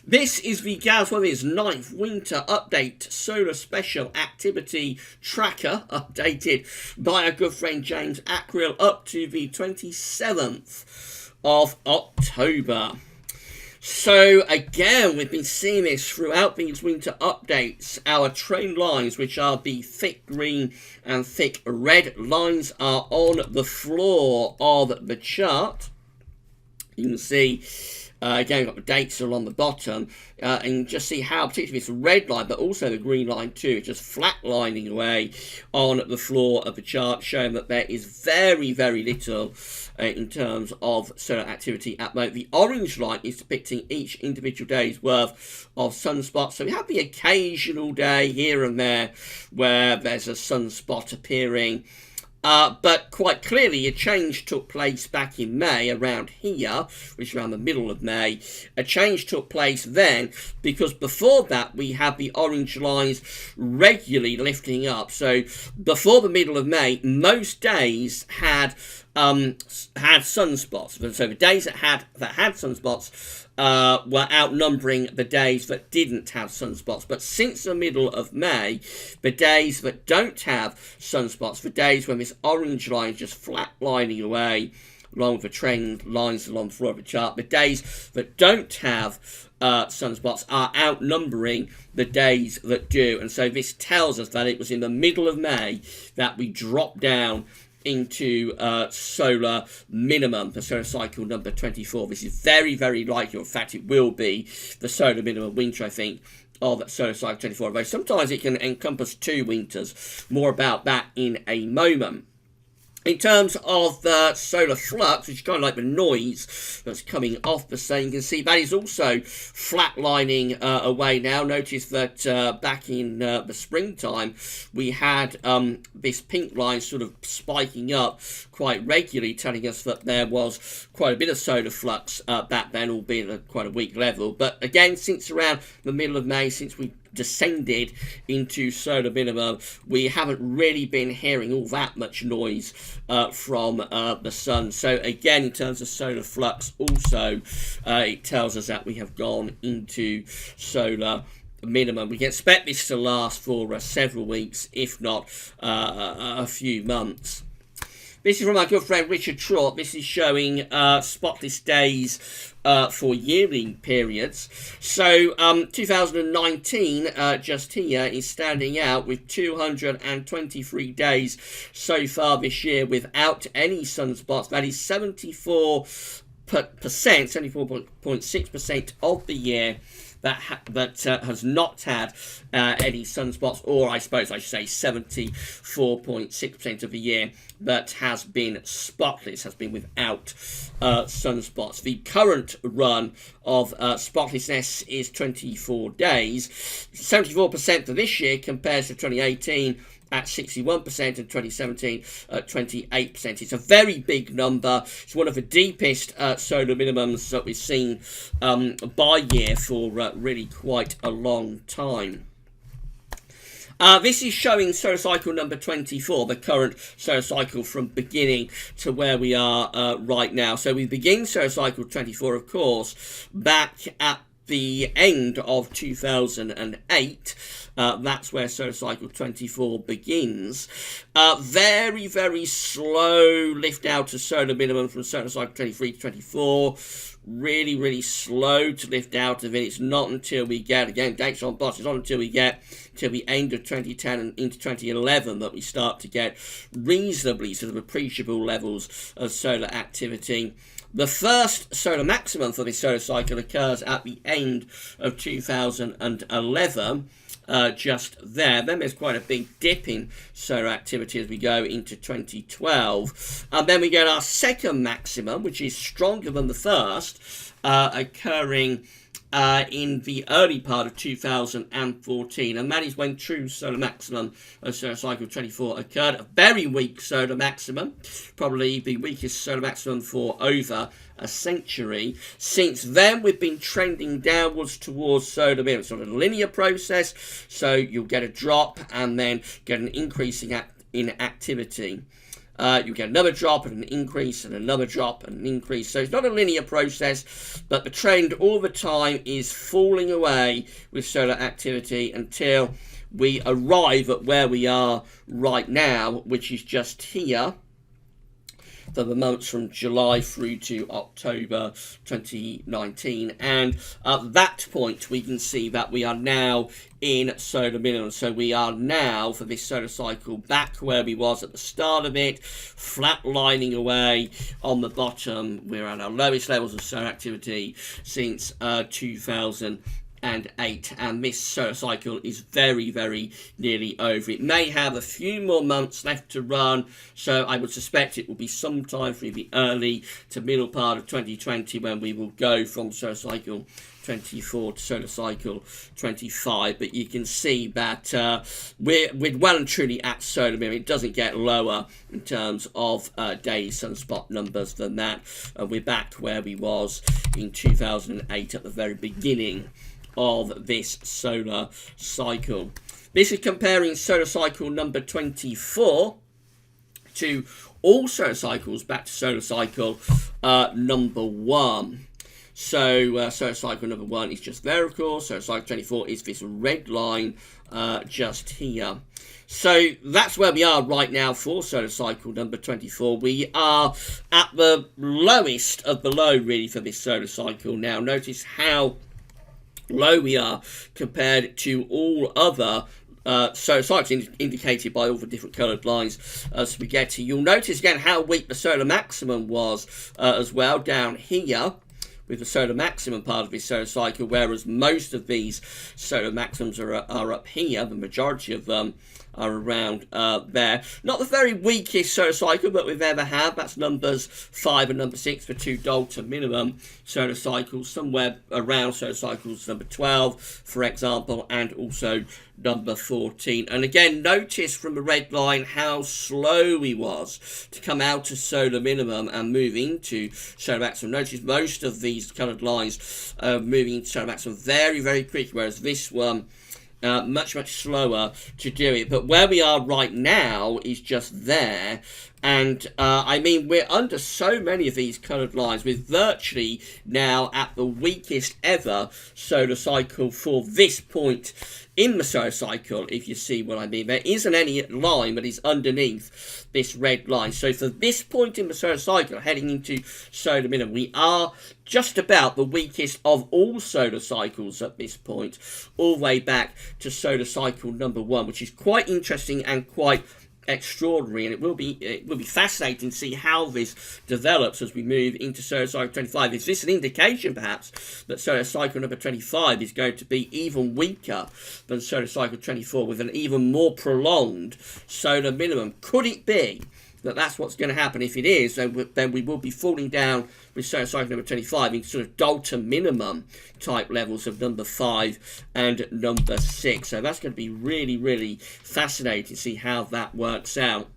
This is the GWV's 9th winter update solar special activity tracker, updated by our good friend James Ackrill up to the 27th of October. So again, we've been seeing this throughout these winter updates. Our trend lines, which are the thick green and thick red lines, are on the floor of the chart. You can see again, we've got the dates along the bottom, and just see how particularly this red line, but also the green line too, just flatlining away on the floor of the chart, showing that there is very, very little in terms of solar activity at the moment. The orange line is depicting each individual day's worth of sunspots. So we have the occasional day here and there where there's a sunspot appearing. But quite clearly a change took place back in May around here, which is around the middle of May. A change took place then because before that we had the orange lines regularly lifting up. So before the middle of May, most days had sunspots. So the days that had sunspots were outnumbering the days that didn't have sunspots. But since the middle of May, the days that don't have sunspots, the days when this orange line is just flatlining away along with the trend lines along the floor of the chart, the days that don't have sunspots are outnumbering the days that do. And so this tells us that it was in the middle of May that we dropped down into solar minimum, the solar cycle number 24. This is very, very likely, in fact it will be the solar minimum winter, I think, of solar cycle 24. Although sometimes it can encompass 2 winters. More about that in a moment. In terms of the solar flux, which is kind of like the noise that's coming off the sun, you can see that is also flatlining away now. Notice that back in the springtime, we had this pink line sort of spiking up quite regularly, telling us that there was quite a bit of solar flux back then, albeit at quite a weak level. But again, since around the middle of May, since we descended into solar minimum, we haven't really been hearing all that much noise from the sun. So again, in terms of solar flux, also it tells us that we have gone into solar minimum. We can expect this to last for several weeks, if not a few months. This is from my good friend Richard Trott. This is showing spotless days for yearly periods. So 2019, just here, is standing out with 223 days so far this year without any sunspots. That is 74.6% of the year that has not had any sunspots, or I suppose I should say 74.6% of the year that has been spotless, has been without sunspots. The current run of spotlessness is 24 days. 74% for this year compares to 2018 at 61% and 2017 at 28%. It's a very big number. It's one of the deepest solar minimums that we've seen by year for really quite a long time. This is showing solar cycle number 24, the current solar cycle from beginning to where we are right now. So we begin solar cycle 24, of course, back at the end of 2008. That's where solar cycle 24 begins. Very, very slow lift out to solar minimum from solar cycle 23 to 24. Really, really slow to lift out of it. It's not until we get, again, dates on box, it's not until we get till the end of 2010 and into 2011 that we start to get reasonably sort of appreciable levels of solar activity. The first solar maximum for this solar cycle occurs at the end of 2011, just there. Then there's quite a big dip in solar activity as we go into 2012. And then we get our second maximum, which is stronger than the first, occurring in the early part of 2014, and that is when true solar maximum of solar cycle 24 occurred. A very weak solar maximum, probably the weakest solar maximum for over a century. Since then, we've been trending downwards towards solar minimum. It's sort of a linear process, so you'll get a drop and then get an increase in activity. You get another drop and an increase and another drop and an increase. So it's not a linear process, but the trend all the time is falling away with solar activity until we arrive at where we are right now, which is just here for the months from July through to October 2019. And at that point, we can see that we are now in solar minimum. So we are now, for this solar cycle, back where we was at the start of it, flatlining away on the bottom. We're at our lowest levels of solar activity since 2008, and this solar cycle is very, very nearly over. It may have a few more months left to run, so I would suspect it will be sometime through the early to middle part of 2020 when we will go from solar cycle 24 to solar cycle 25. But you can see that we're well and truly at solar minimum. It doesn't get lower in terms of daily sunspot numbers than that. We're back where we was in 2008 at the very beginning of this solar cycle. This is comparing solar cycle number 24 to all solar cycles back to solar cycle number 1. So solar cycle number 1 is just there, of course. Solar cycle 24 is this red line just here. So that's where we are right now for solar cycle number 24. We are at the lowest of the low, really, for this solar cycle now. Notice how low we are compared to all other solar cycles, indicated by all the different coloured lines as we get to. You'll notice again how weak the solar maximum was as well down here with the solar maximum part of this solar cycle, whereas most of these solar maximums are up here, the majority of them are around there. Not the very weakest solar cycle that we've ever had. That's numbers 5 and number 6 for 2 Dalton minimum solar cycles, somewhere around solar cycles number 12, for example, and also number 14. And again, notice from the red line how slow he was to come out of solar minimum and move into solar maximum. Notice most of these coloured lines moving into solar maximum very, very quickly, whereas this one much slower to do it. But where we are right now is just there. And I mean, we're under so many of these coloured lines. We're virtually now at the weakest ever solar cycle for this point in the solar cycle, if you see what I mean. There isn't any line that is underneath this red line. So for this point in the solar cycle, heading into solar minimum, we are just about the weakest of all solar cycles at this point, all the way back to solar cycle number 1, which is quite interesting and quite extraordinary, and it will be fascinating to see how this develops as we move into solar cycle 25. Is this an indication perhaps that solar cycle number 25 is going to be even weaker than solar cycle 24 with an even more prolonged solar minimum? Could it be that that's what's going to happen? If it is, then we will be falling down with solar cycle number 25 in sort of Dalton minimum type levels of number 5 and number 6. So that's going to be really fascinating to see how that works out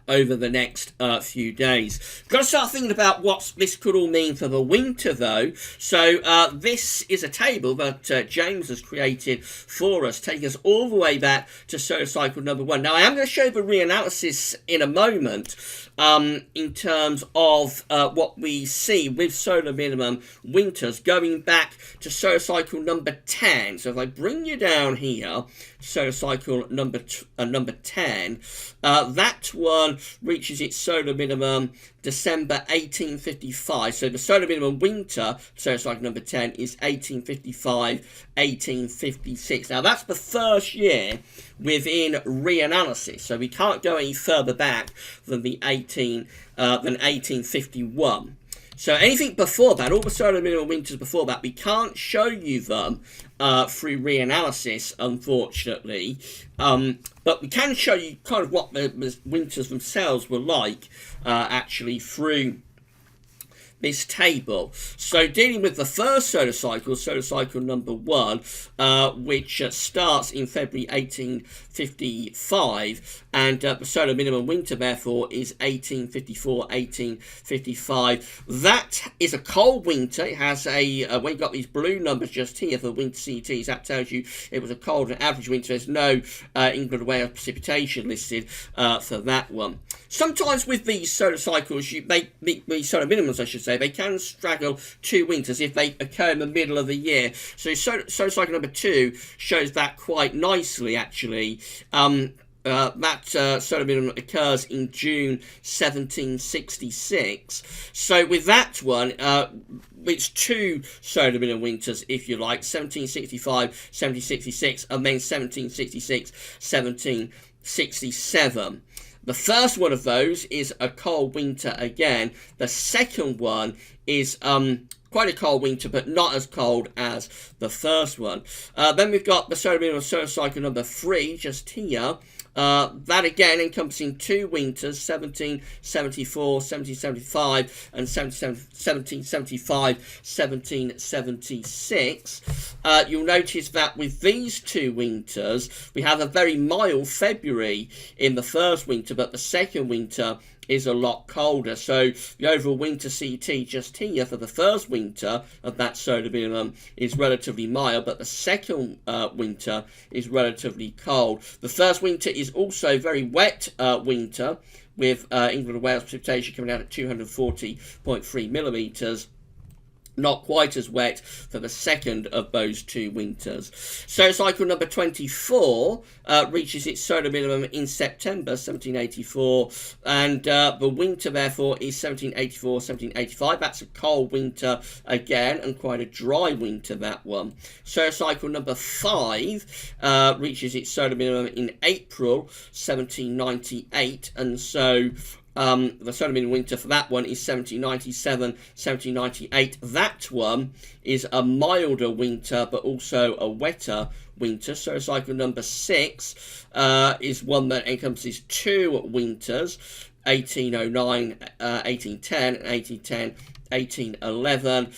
over the next few days. Got to start thinking about what this could all mean for the winter, though. So this is a table that James has created for us, taking us all the way back to solar cycle number 1. Now, I am going to show the reanalysis in a moment in terms of what we see with solar minimum winters going back to solar cycle number 10. So if I bring you down here, solar cycle number 10, that one reaches its solar minimum December 1855. So the solar minimum winter, solar cycle number 10, is 1855, 1856. Now that's the first year within reanalysis, so we can't go any further back than 1851. So anything before that, all the solar minimum winters before that, we can't show you them through reanalysis, unfortunately. But we can show you kind of what the winters themselves were like, actually, through this table. So dealing with the first solar cycle number 1, which starts in February 1855, and the solar minimum winter therefore is 1854, 1855. That is a cold winter. It has a, we've got these blue numbers just here for winter CTs, that tells you it was a cold and average winter. There's no England and Wales precipitation listed for that one. Sometimes with these solar cycles, these solar minimums, I should say, they can straddle 2 winters if they occur in the middle of the year. So solar cycle number 2 shows that quite nicely, actually. That solar minimum occurs in June 1766. So with that one, it's 2 solar minimum winters, if you like, 1765, 1766, and then 1766, 1767. The first one of those is a cold winter again. The second one is quite a cold winter, but not as cold as the first one. Then we've got the solar minimum solar cycle number 3 just here. That again encompassing 2 winters, 1774, 1775, and 1775, 1776. You'll notice that with these 2 winters, we have a very mild February in the first winter, but the second winter is a lot colder. So the overall winter CT just here for the first winter of that solar minimum is relatively mild, but the second winter is relatively cold. The first winter is also very wet winter, with England and Wales precipitation coming out at 240.3 millimetres. Not quite as wet for the second of those 2 winters. Solar cycle number 24 reaches its solar minimum in September 1784, and the winter therefore is 1784, 1785. That's a cold winter again, and quite a dry winter, that one. Solar cycle number 5 reaches its solar minimum in April 1798, and so the solar minimum winter for that one is 1797, 1798. That one is a milder winter, but also a wetter winter. Solar cycle number 6 is one that encompasses 2 winters, 1809, 1810, and 1810, 1811.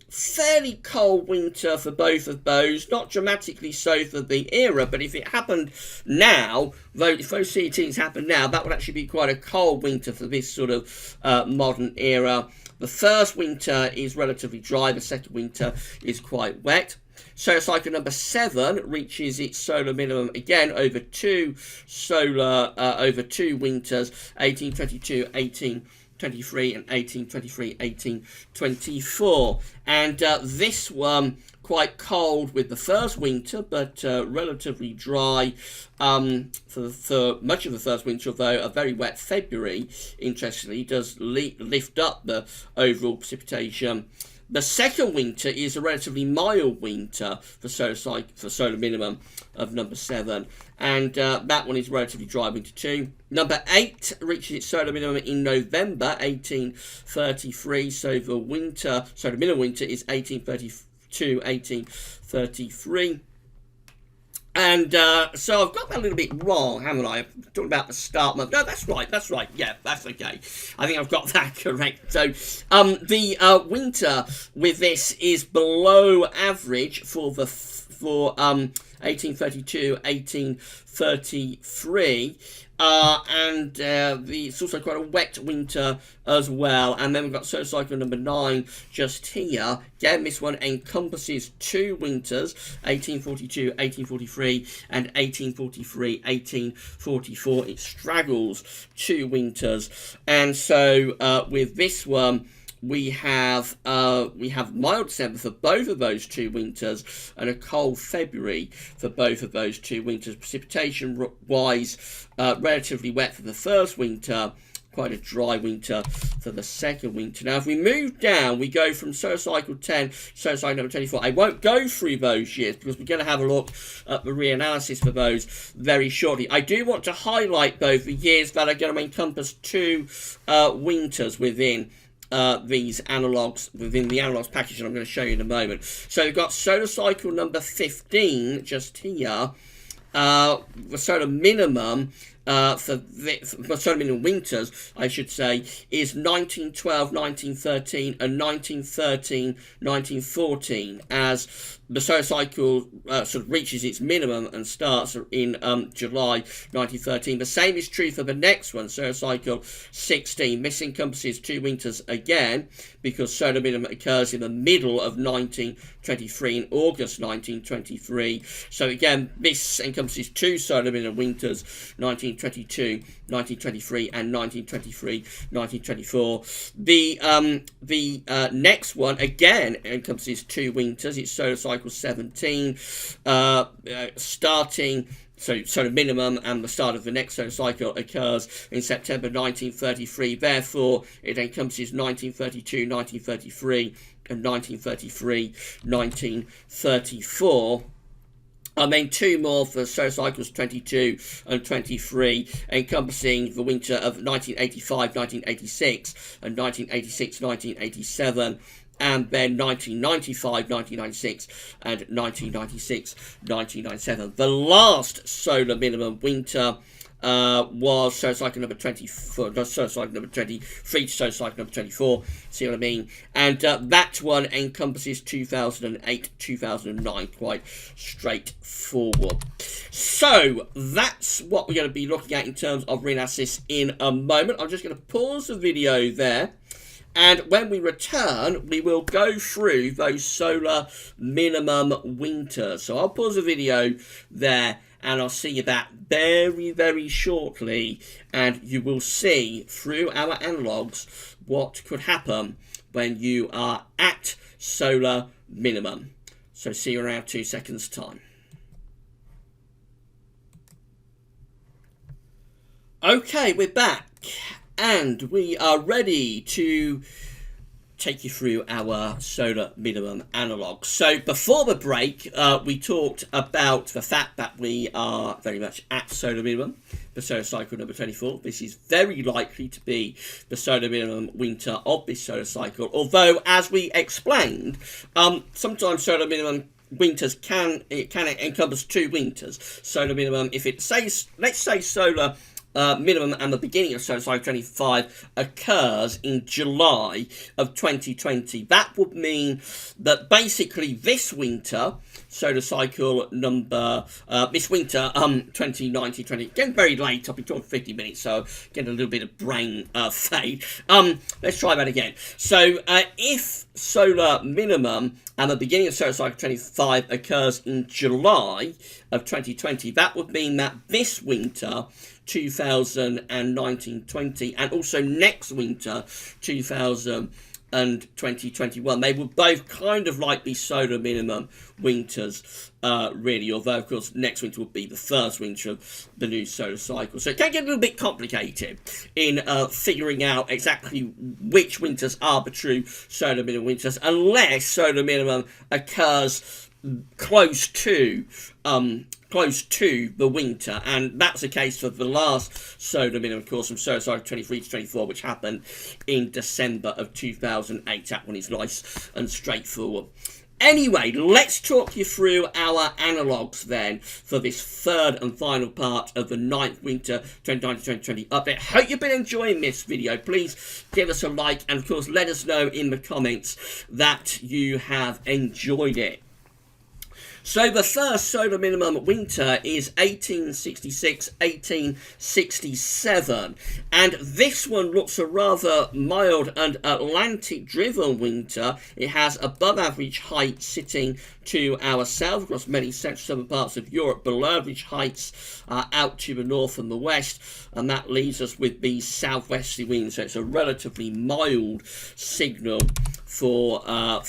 Fairly cold winter for both of those, not dramatically so for the era, but if it happened now, if those CETs happen now, that would actually be quite a cold winter for this sort of modern era. The first winter is relatively dry, the second winter is quite wet. Solar cycle number 7 reaches its solar minimum again over two winters, 1822, 1823 and 1823, 1824. And this one quite cold with the first winter, but relatively dry for much of the first winter, although a very wet February, interestingly, does lift up the overall precipitation. The second winter is a relatively mild winter for solar minimum of number 7, and that one is relatively dry winter too. Number 8 reaches its solar minimum in November 1833, so the solar minimum winter is 1832, 1833. And so I've got that a little bit wrong, haven't I? I'm talking about the start month. No, that's right. Yeah, that's okay. I think I've got that correct. So the winter with this is below average for 1832, 1833. And it's also quite a wet winter as well. And then we've got solar cycle number 9 just here. Again, this one encompasses 2 winters, 1842, 1843, and 1843, 1844. It straggles 2 winters. And so with this one, we have mild December for both of those 2 winters and a cold February for both of those 2 winters. Precipitation-wise, relatively wet for the first winter, quite a dry winter for the second winter. Now, if we move down, we go from solar cycle 10, solar cycle number 24. I won't go through those years because we're going to have a look at the reanalysis for those very shortly. I do want to highlight, though, the years that are going to encompass 2 winters within these analogs within the analogs package, and I'm going to show you in a moment. So we've got solar cycle number 15 just here. The solar minimum for solar minimum winters, I should say, is 1912, 1913, and 1913, 1914, as the solar cycle sort of reaches its minimum and starts in July 1913. The same is true for the next one, solar cycle 16. This encompasses 2 winters again, because solar minimum occurs in the middle of 1923, in August 1923. So again, this encompasses 2 solar minimum winters, 1922, 1923, and 1923, 1924. The next one again encompasses 2 winters. It's solar cycle 17, starting. So solar minimum and the start of the next solar cycle occurs in September 1933. Therefore, it encompasses 1932, 1933, and 1933, 1934. And then 2 more for solar cycles 22 and 23, encompassing the winter of 1985, 1986, and 1986, 1987. And then 1995, 1996, and 1996, 1997. The last solar minimum winter was solar cycle number 24, not solar cycle number 23 to solar cycle number 24, see what I mean? And that one encompasses 2008, 2009, quite straightforward. So that's what we're going to be looking at in terms of reanalysis in a moment. I'm just going to pause the video there. And when we return, we will go through those solar minimum winters. So I'll pause the video there, and I'll see you back very, very shortly. And you will see through our analogues what could happen when you are at solar minimum. So see you around 2 seconds' time. Okay, we're back. And we are ready to take you through our solar minimum analogue. So before the break, we talked about the fact that we are very much at solar minimum for solar cycle number 24. This is very likely to be the solar minimum winter of this solar cycle. Although, as we explained, sometimes solar minimum winters can encompass 2 winters. Solar minimum, if it says, let's say solar minimum and the beginning of solar cycle 25 occurs in July of 2020. That would mean that basically this winter, solar cycle number, this winter, 2019-20, getting very late, I've been talking 50 minutes, so getting a little bit of brain fade. Let's try that again. So if solar minimum and the beginning of solar cycle 25 occurs in July of 2020, that would mean that this winter, 2019-20, and also next winter, 2020-21, they would both kind of like be solar minimum winters, really, although of course next winter would be the first winter of the new solar cycle. So it can get a little bit complicated in figuring out exactly which winters are the true solar minimum winters, unless solar minimum occurs close to the winter, and that's the case for the last solar minimum, of course, from solar cycle 23 to 24, which happened in December of 2008. That one is nice and straightforward. Anyway, let's talk you through our analogues then for this third and final part of the 9th Winter 2019-2020 update. Hope you've been enjoying this video. Please give us a like, and of course let us know in the comments that you have enjoyed it. So the first solar minimum winter is 1866-1867, and this one looks a rather mild and Atlantic-driven winter. It has above average height sitting to our south across many central southern parts of Europe, below average heights out to the north and the west, and that leaves us with these southwesterly winds. So it's a relatively mild signal for that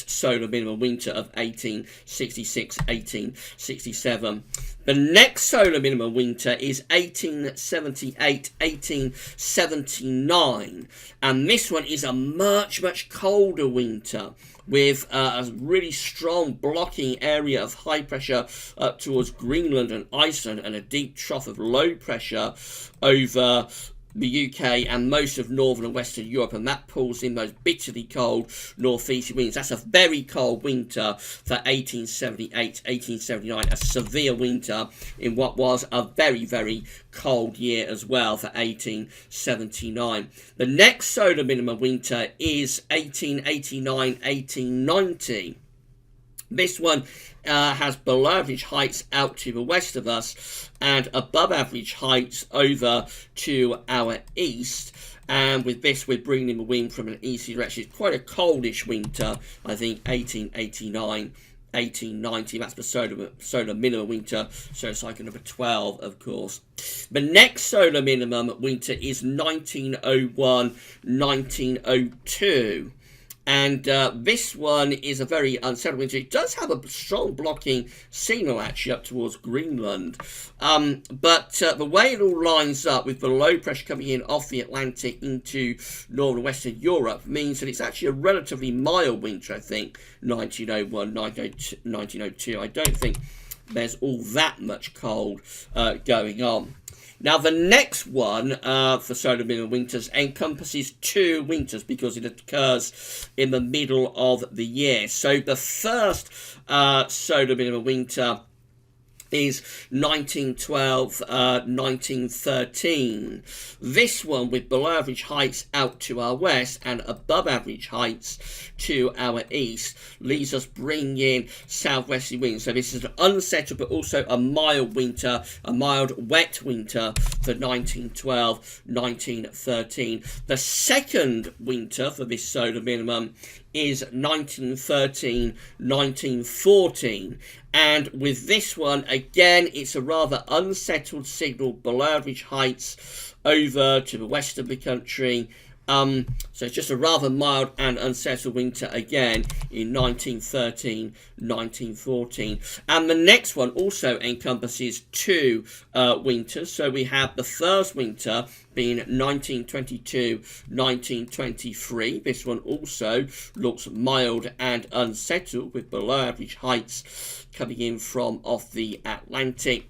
solar minimum winter of 1866-1867. The next solar minimum winter is 1878-1879, and this one is a much colder winter with a really strong blocking area of high pressure up towards Greenland and Iceland, and a deep trough of low pressure over the UK and most of northern and western Europe, and that pulls in those bitterly cold northeasterly winds. That's a very cold winter for 1878-1879, a severe winter in what was a very cold year as well for 1879. The next solar minimum winter is 1889-1890. This one has below average heights out to the west of us and above average heights over to our east. And with this, we're bringing in the wind from an easterly direction. It's quite a coldish winter, I think, 1889-1890. That's the solar minimum winter, solar cycle number 12, of course. The next solar minimum winter is 1901-1902. And this one is a very unsettled winter. It does have a strong blocking signal actually up towards Greenland. But the way it all lines up with the low pressure coming in off the Atlantic into northern and western Europe means that it's actually a relatively mild winter, I think, 1901, 1902. I don't think there's all that much cold going on. Now, the next one for solar minimum winters encompasses 2 winters because it occurs in the middle of the year. So the first solar minimum winter is 1912-1913. This one with below average heights out to our west and above average heights to our east leaves us bringing in southwesterly winds. So this is an unsettled but also a mild winter, a mild wet winter for 1912-1913. The second winter for this solar minimum is 1913-1914. And with this one, again, it's a rather unsettled signal below average heights over to the west of the country. So it's just a rather mild and unsettled winter again in 1913-1914. And the next one also encompasses 2 winters. So we have the first winter being 1922-1923. This one also looks mild and unsettled with below average heights coming in from off the Atlantic,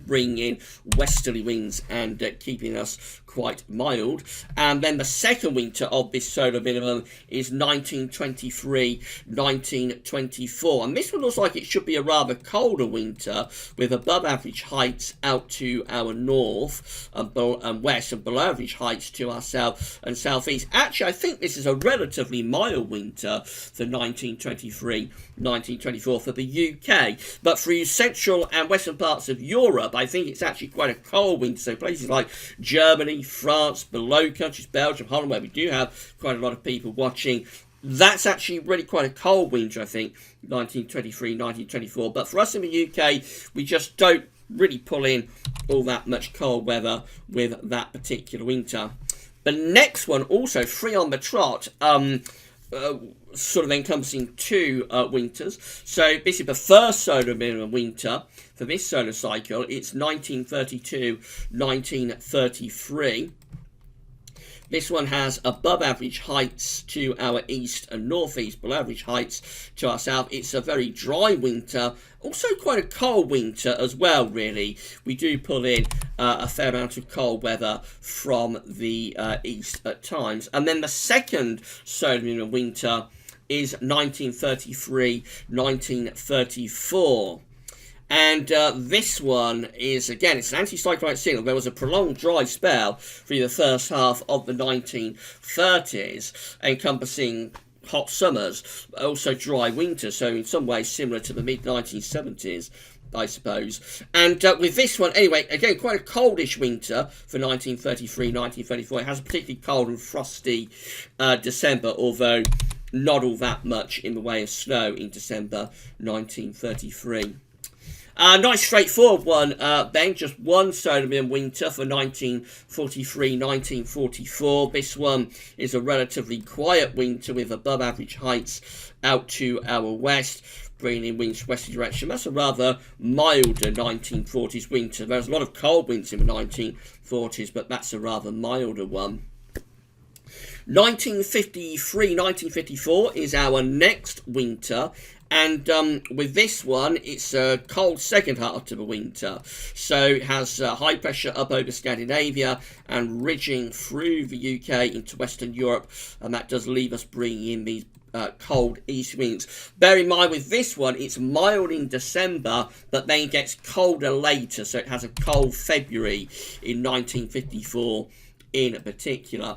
bringing in westerly winds and keeping us quite mild. And then the second winter of this solar minimum is 1923-1924, and this one looks like it should be a rather colder winter with above average heights out to our north and west, and below average heights to our south and southeast. Actually, I think this is a relatively mild winter for 1923-1924 for the UK, but for central and western parts of Europe, I think it's actually quite a cold winter. So places like Germany, France, the Low Countries, Belgium, Holland, where we do have quite a lot of people watching, that's actually really quite a cold winter, I think, 1923, 1924. But for us in the UK, we just don't really pull in all that much cold weather with that particular winter. The next one, also free on the trot, sort of encompassing two winters. So this is the first solar minimum winter for this solar cycle. It's 1932-1933. This one has above average heights to our east and northeast, below average heights to our south. It's a very dry winter, also quite a cold winter as well, really. We do pull in a fair amount of cold weather from the east at times. And then the second solar minimum winter is 1933-1934. And this one is, again, it's an anticyclonic signal. There was a prolonged dry spell through the first half of the 1930s, encompassing hot summers, also dry winters, so in some ways similar to the mid-1970s, I suppose. And with this one, anyway, again, quite a coldish winter for 1933-1934. It has a particularly cold and frosty December, although not all that much in the way of snow in December 1933. Nice straightforward one, then. Just one solar minimum winter for 1943-1944. This one is a relatively quiet winter with above average heights out to our west, bringing in winds westerly direction. That's a rather milder 1940s winter. There's a lot of cold winds in the 1940s, but that's a rather milder one. 1953-1954 is our next winter, and with this one, it's a cold second half to the winter. So it has high pressure up over Scandinavia and ridging through the UK into Western Europe, and that does leave us bringing in these cold east winds. Bear in mind with this one, it's mild in December, but then gets colder later, so it has a cold February in 1954 in particular.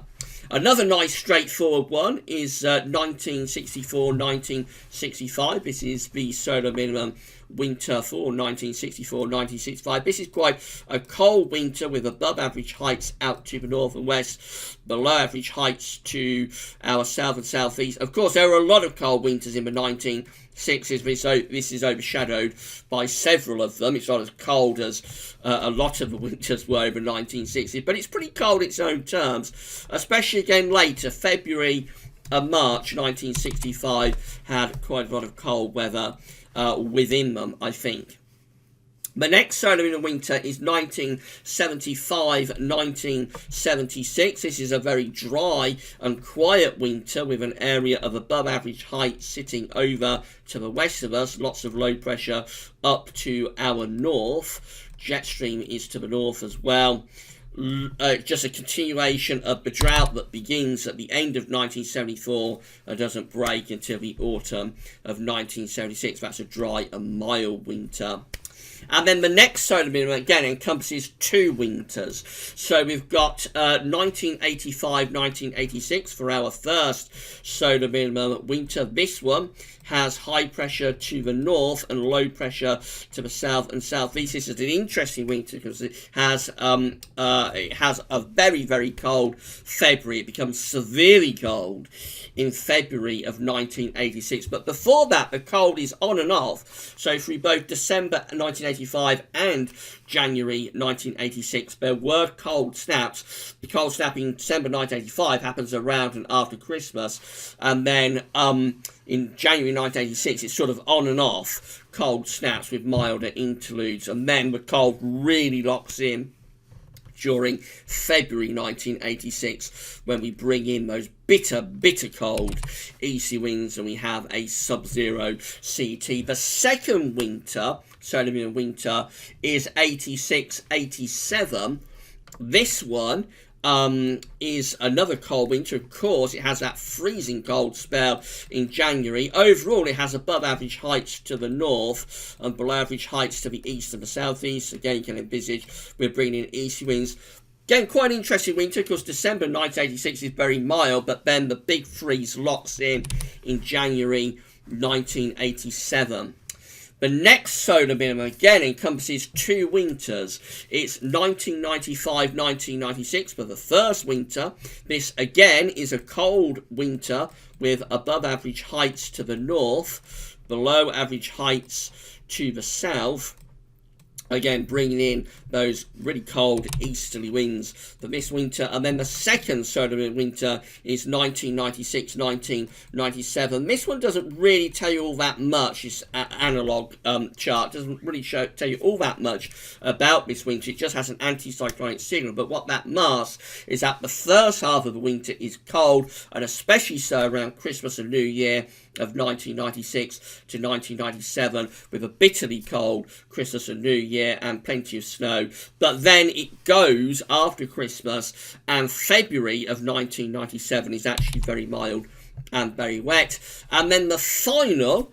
Another nice straightforward one is 1964-1965. This is the solar minimum winter for 1964-1965. This is quite a cold winter with above average heights out to the north and west, below average heights to our south and southeast. Of course, there were a lot of cold winters in the 1960s, so this is overshadowed by several of them. It's not as cold as a lot of the winters were in the 1960s, but it's pretty cold in its own terms, especially again later. February and March 1965 had quite a lot of cold weather within them, I think. The next solar minimum winter is 1975-1976. This is a very dry and quiet winter with an area of above average height sitting over to the west of us. Lots of low pressure up to our north. Jet stream is to the north as well. Just a continuation of the drought that begins at the end of 1974 and doesn't break until the autumn of 1976. That's a dry and mild winter. And then the next solar minimum, again, encompasses two winters. So we've got 1985-1986 for our first solar minimum winter. This one has high pressure to the north and low pressure to the south and southeast. This is an interesting winter because it has a very, very cold February. It becomes severely cold in February of 1986. But before that, the cold is on and off. So through both December 1985 and January 1986, there were cold snaps. The cold snap in December 1985 happens around and after Christmas. And then in January 1986, it's sort of on and off cold snaps with milder interludes. And then the cold really locks in during February 1986, when we bring in those bitter, bitter cold easy winds and we have a sub-zero CET. The second winter, solar minimum winter, is 86-87. This one is another cold winter. Of course, it has that freezing cold spell in January. Overall, it has above average heights to the north and below average heights to the east and the southeast. Again, you can envisage we're bringing in east winds. Again, quite an interesting winter because December 1986 is very mild, but then the big freeze locks in January 1987. The next solar minimum again encompasses 2 winters. It's 1995-1996 for the first winter. This again is a cold winter with above average heights to the north, below average heights to the south. Again, bringing in those really cold easterly winds for this winter. And then the second solar winter is 1996-1997. This one doesn't really tell you all that much. It's an analog chart. Doesn't really tell you all that much about this winter. It just has an anticyclonic signal. But what that masks is that the first half of the winter is cold, and especially so around Christmas and New Year of 1996 to 1997, with a bitterly cold Christmas and New Year and plenty of snow. But then it goes after Christmas, and February of 1997 is actually very mild and very wet. And then the final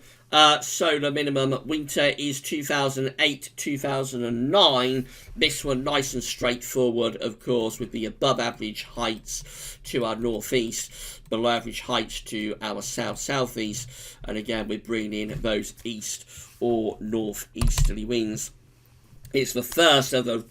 solar minimum winter is 2008-2009. This one nice and straightforward, of course, with the above average heights to our northeast, below average heights to our south-southeast, and again we're bringing in those east or northeasterly winds. It's the first of a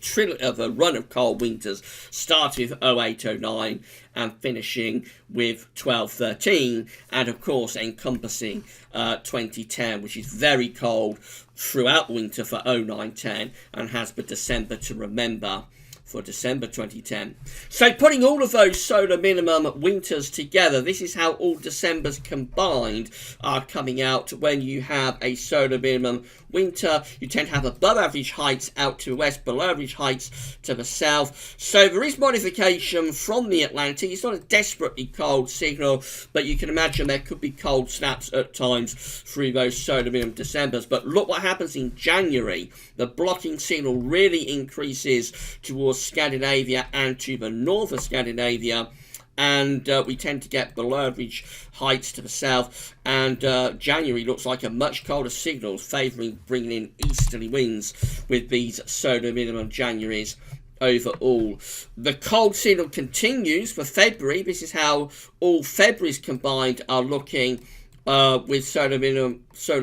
run of cold winters, starting with 08-09 and finishing with 12-13, and of course encompassing 2010, which is very cold throughout winter for 09-10 and has the December to remember for December 2010. So putting all of those solar minimum winters together, this is how all Decembers combined are coming out when you have a solar minimum winter. You tend to have above average heights out to the west, below average heights to the south. So there is modification from the Atlantic. It's not a desperately cold signal, but you can imagine there could be cold snaps at times through those solar minimum Decembers. But look what happens in January. The blocking signal really increases towards Scandinavia and to the north of Scandinavia, and we tend to get below average heights to the south, and January looks like a much colder signal, favouring bringing in easterly winds with these solar minimum Januaries overall. The cold signal continues for February. This is how all Februaries combined are looking with solar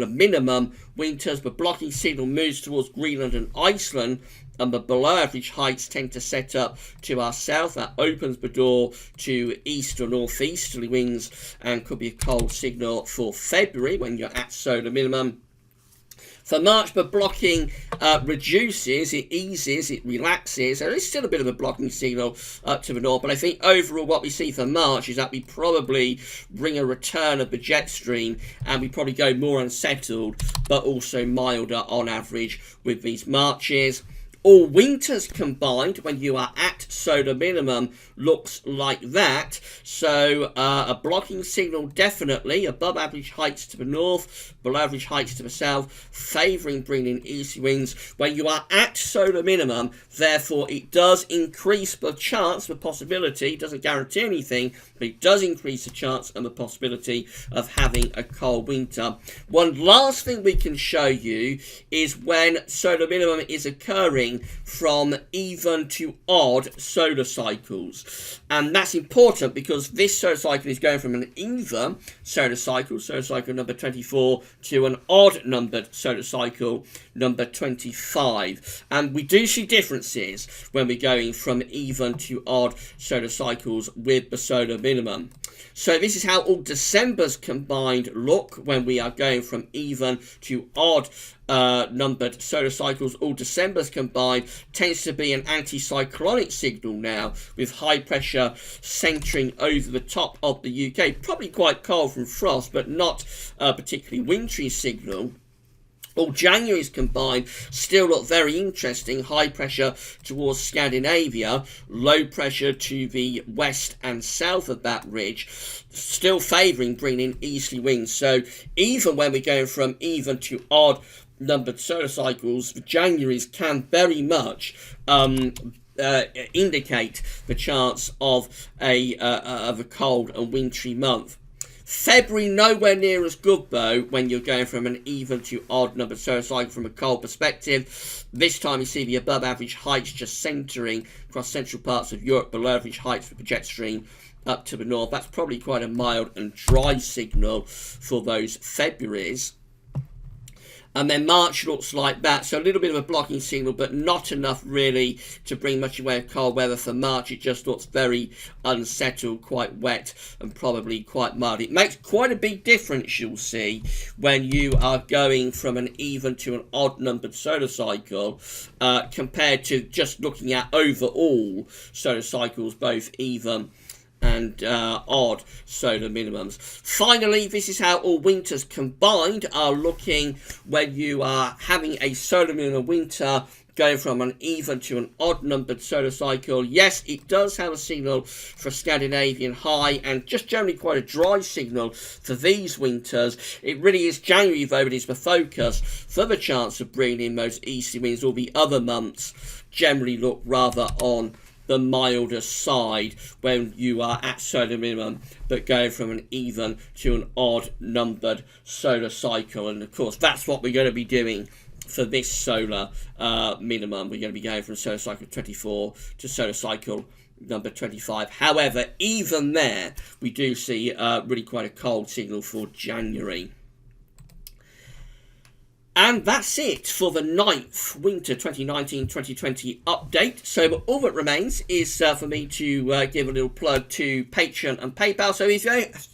minimum winters. The blocking signal moves towards Greenland and Iceland, and the below average heights tend to set up to our south. That opens the door to east or northeasterly winds and could be a cold signal for February when you're at solar minimum. For March, the blocking reduces, it eases, it relaxes. There is still a bit of a blocking signal up to the north, but I think overall what we see for March is that we probably bring a return of the jet stream, and we probably go more unsettled, but also milder on average with these Marches. All winters combined, when you are at solar minimum, looks like that. So a blocking signal definitely, above average heights to the north, below average heights to the south, favouring bringing in east winds. When you are at solar minimum, therefore it does increase the chance, the possibility, it doesn't guarantee anything, but it does increase the chance and the possibility of having a cold winter. One last thing we can show you is when solar minimum is occurring from even to odd solar cycles, and that's important because this solar cycle is going from an even solar cycle number 24, to an odd numbered solar cycle number 25, and we do see differences when we're going from even to odd solar cycles with the solar minimum. So this is how all Decembers combined look when we are going from even to odd numbered solar cycles. All Decembers combined tends to be an anticyclonic signal now, with high pressure centering over the top of the UK. Probably quite cold from frost, but not a particularly wintry signal. All Januaries combined still look very interesting. High pressure towards Scandinavia, low pressure to the west and south of that ridge, still favouring bringing in easterly winds. So even when we're going from even to odd numbered solar cycles, the Januaries can very much indicate the chance of a cold and wintry month. February nowhere near as good though when you're going from an even to odd numbered solar cycle from a cold perspective. This time you see the above average heights just centering across central parts of Europe, below average heights for the jet stream up to the north. That's probably quite a mild and dry signal for those Februaries. And then March looks like that, so a little bit of a blocking signal, but not enough really to bring much in the way of cold weather for March. It just looks very unsettled, quite wet, and probably quite mud. It makes quite a big difference, you'll see, when you are going from an even to an odd numbered solar cycle compared to just looking at overall solar cycles, both even and odd solar minimums. Finally, this is how all winters combined are looking when you are having a solar minimum winter going from an even to an odd numbered solar cycle. Yes, it does have a signal for a Scandinavian high and just generally quite a dry signal for these winters. It really is January though that is the focus for the chance of bringing in those easterly winds. All the other months generally look rather on the milder side when you are at solar minimum, but going from an even to an odd numbered solar cycle. And of course, that's what we're going to be doing for this solar minimum. We're going to be going from solar cycle 24 to solar cycle number 25. However, even there, we do see really quite a cold signal for January. And that's it for the 9th Winter 2019-2020 update. So all that remains is for me to give a little plug to Patreon and PayPal. So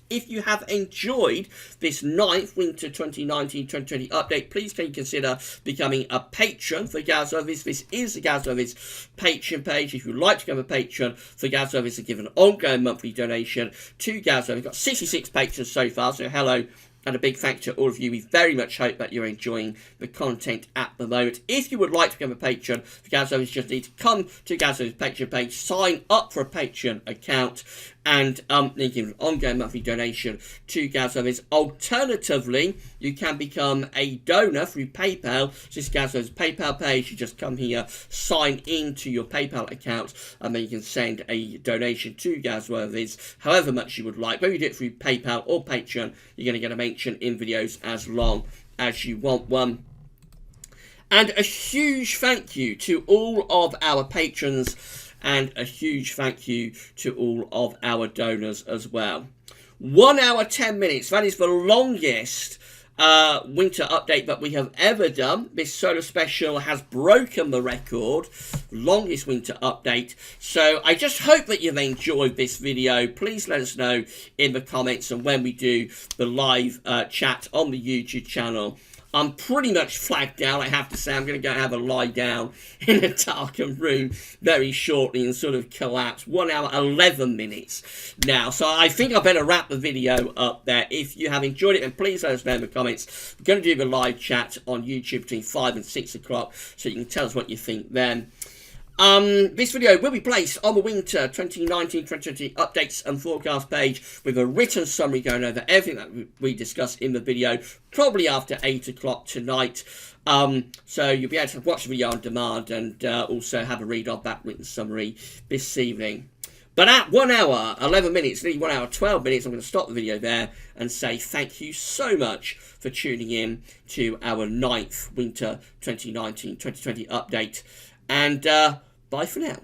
if you have enjoyed this 9th Winter 2019-2020 update, please can you consider becoming a patron for GWV. This is the GWV Patreon page. If you'd like to become a patron for GWV and give an ongoing monthly donation to GWV, we've got 66 patrons so far, so hello. And a big thank you to all of you. We very much hope that you're enjoying the content at the moment. If you would like to become a patron for GWV, you just need to come to GWV's Patreon page, sign up for a Patreon account, and then give an ongoing monthly donation to GWV. Alternatively, you can become a donor through PayPal. This is GWV's PayPal page. You just come here, sign into your PayPal account, and then you can send a donation to GWV, however much you would like. Whether you do it through PayPal or Patreon, you're going to get a mention in videos as long as you want one. And a huge thank you to all of our patrons, and a huge thank you to all of our donors as well. 1 hour 10 minutes, that is the longest winter update that we have ever done. This solar special has broken the record, longest winter update. So I just hope that you've enjoyed this video. Please let us know in the comments, and when we do the live chat on the YouTube channel. I'm pretty much flagged out, I have to say. I'm going to go and have a lie down in a darkened room very shortly and sort of collapse. 1 hour, 11 minutes now. So I think I better wrap the video up there. If you have enjoyed it, then please let us know in the comments. We're going to do the live chat on YouTube between 5 and 6 o'clock, so you can tell us what you think then. This video will be placed on the Winter 2019-2020 updates and forecast page with a written summary going over everything that we discussed in the video, probably after 8 o'clock tonight. So you'll be able to watch the video on demand and also have a read of that written summary this evening. But at 1 hour, 11 minutes, nearly 1 hour, 12 minutes, I'm going to stop the video there and say thank you so much for tuning in to our 9th Winter 2019-2020 update. And bye for now.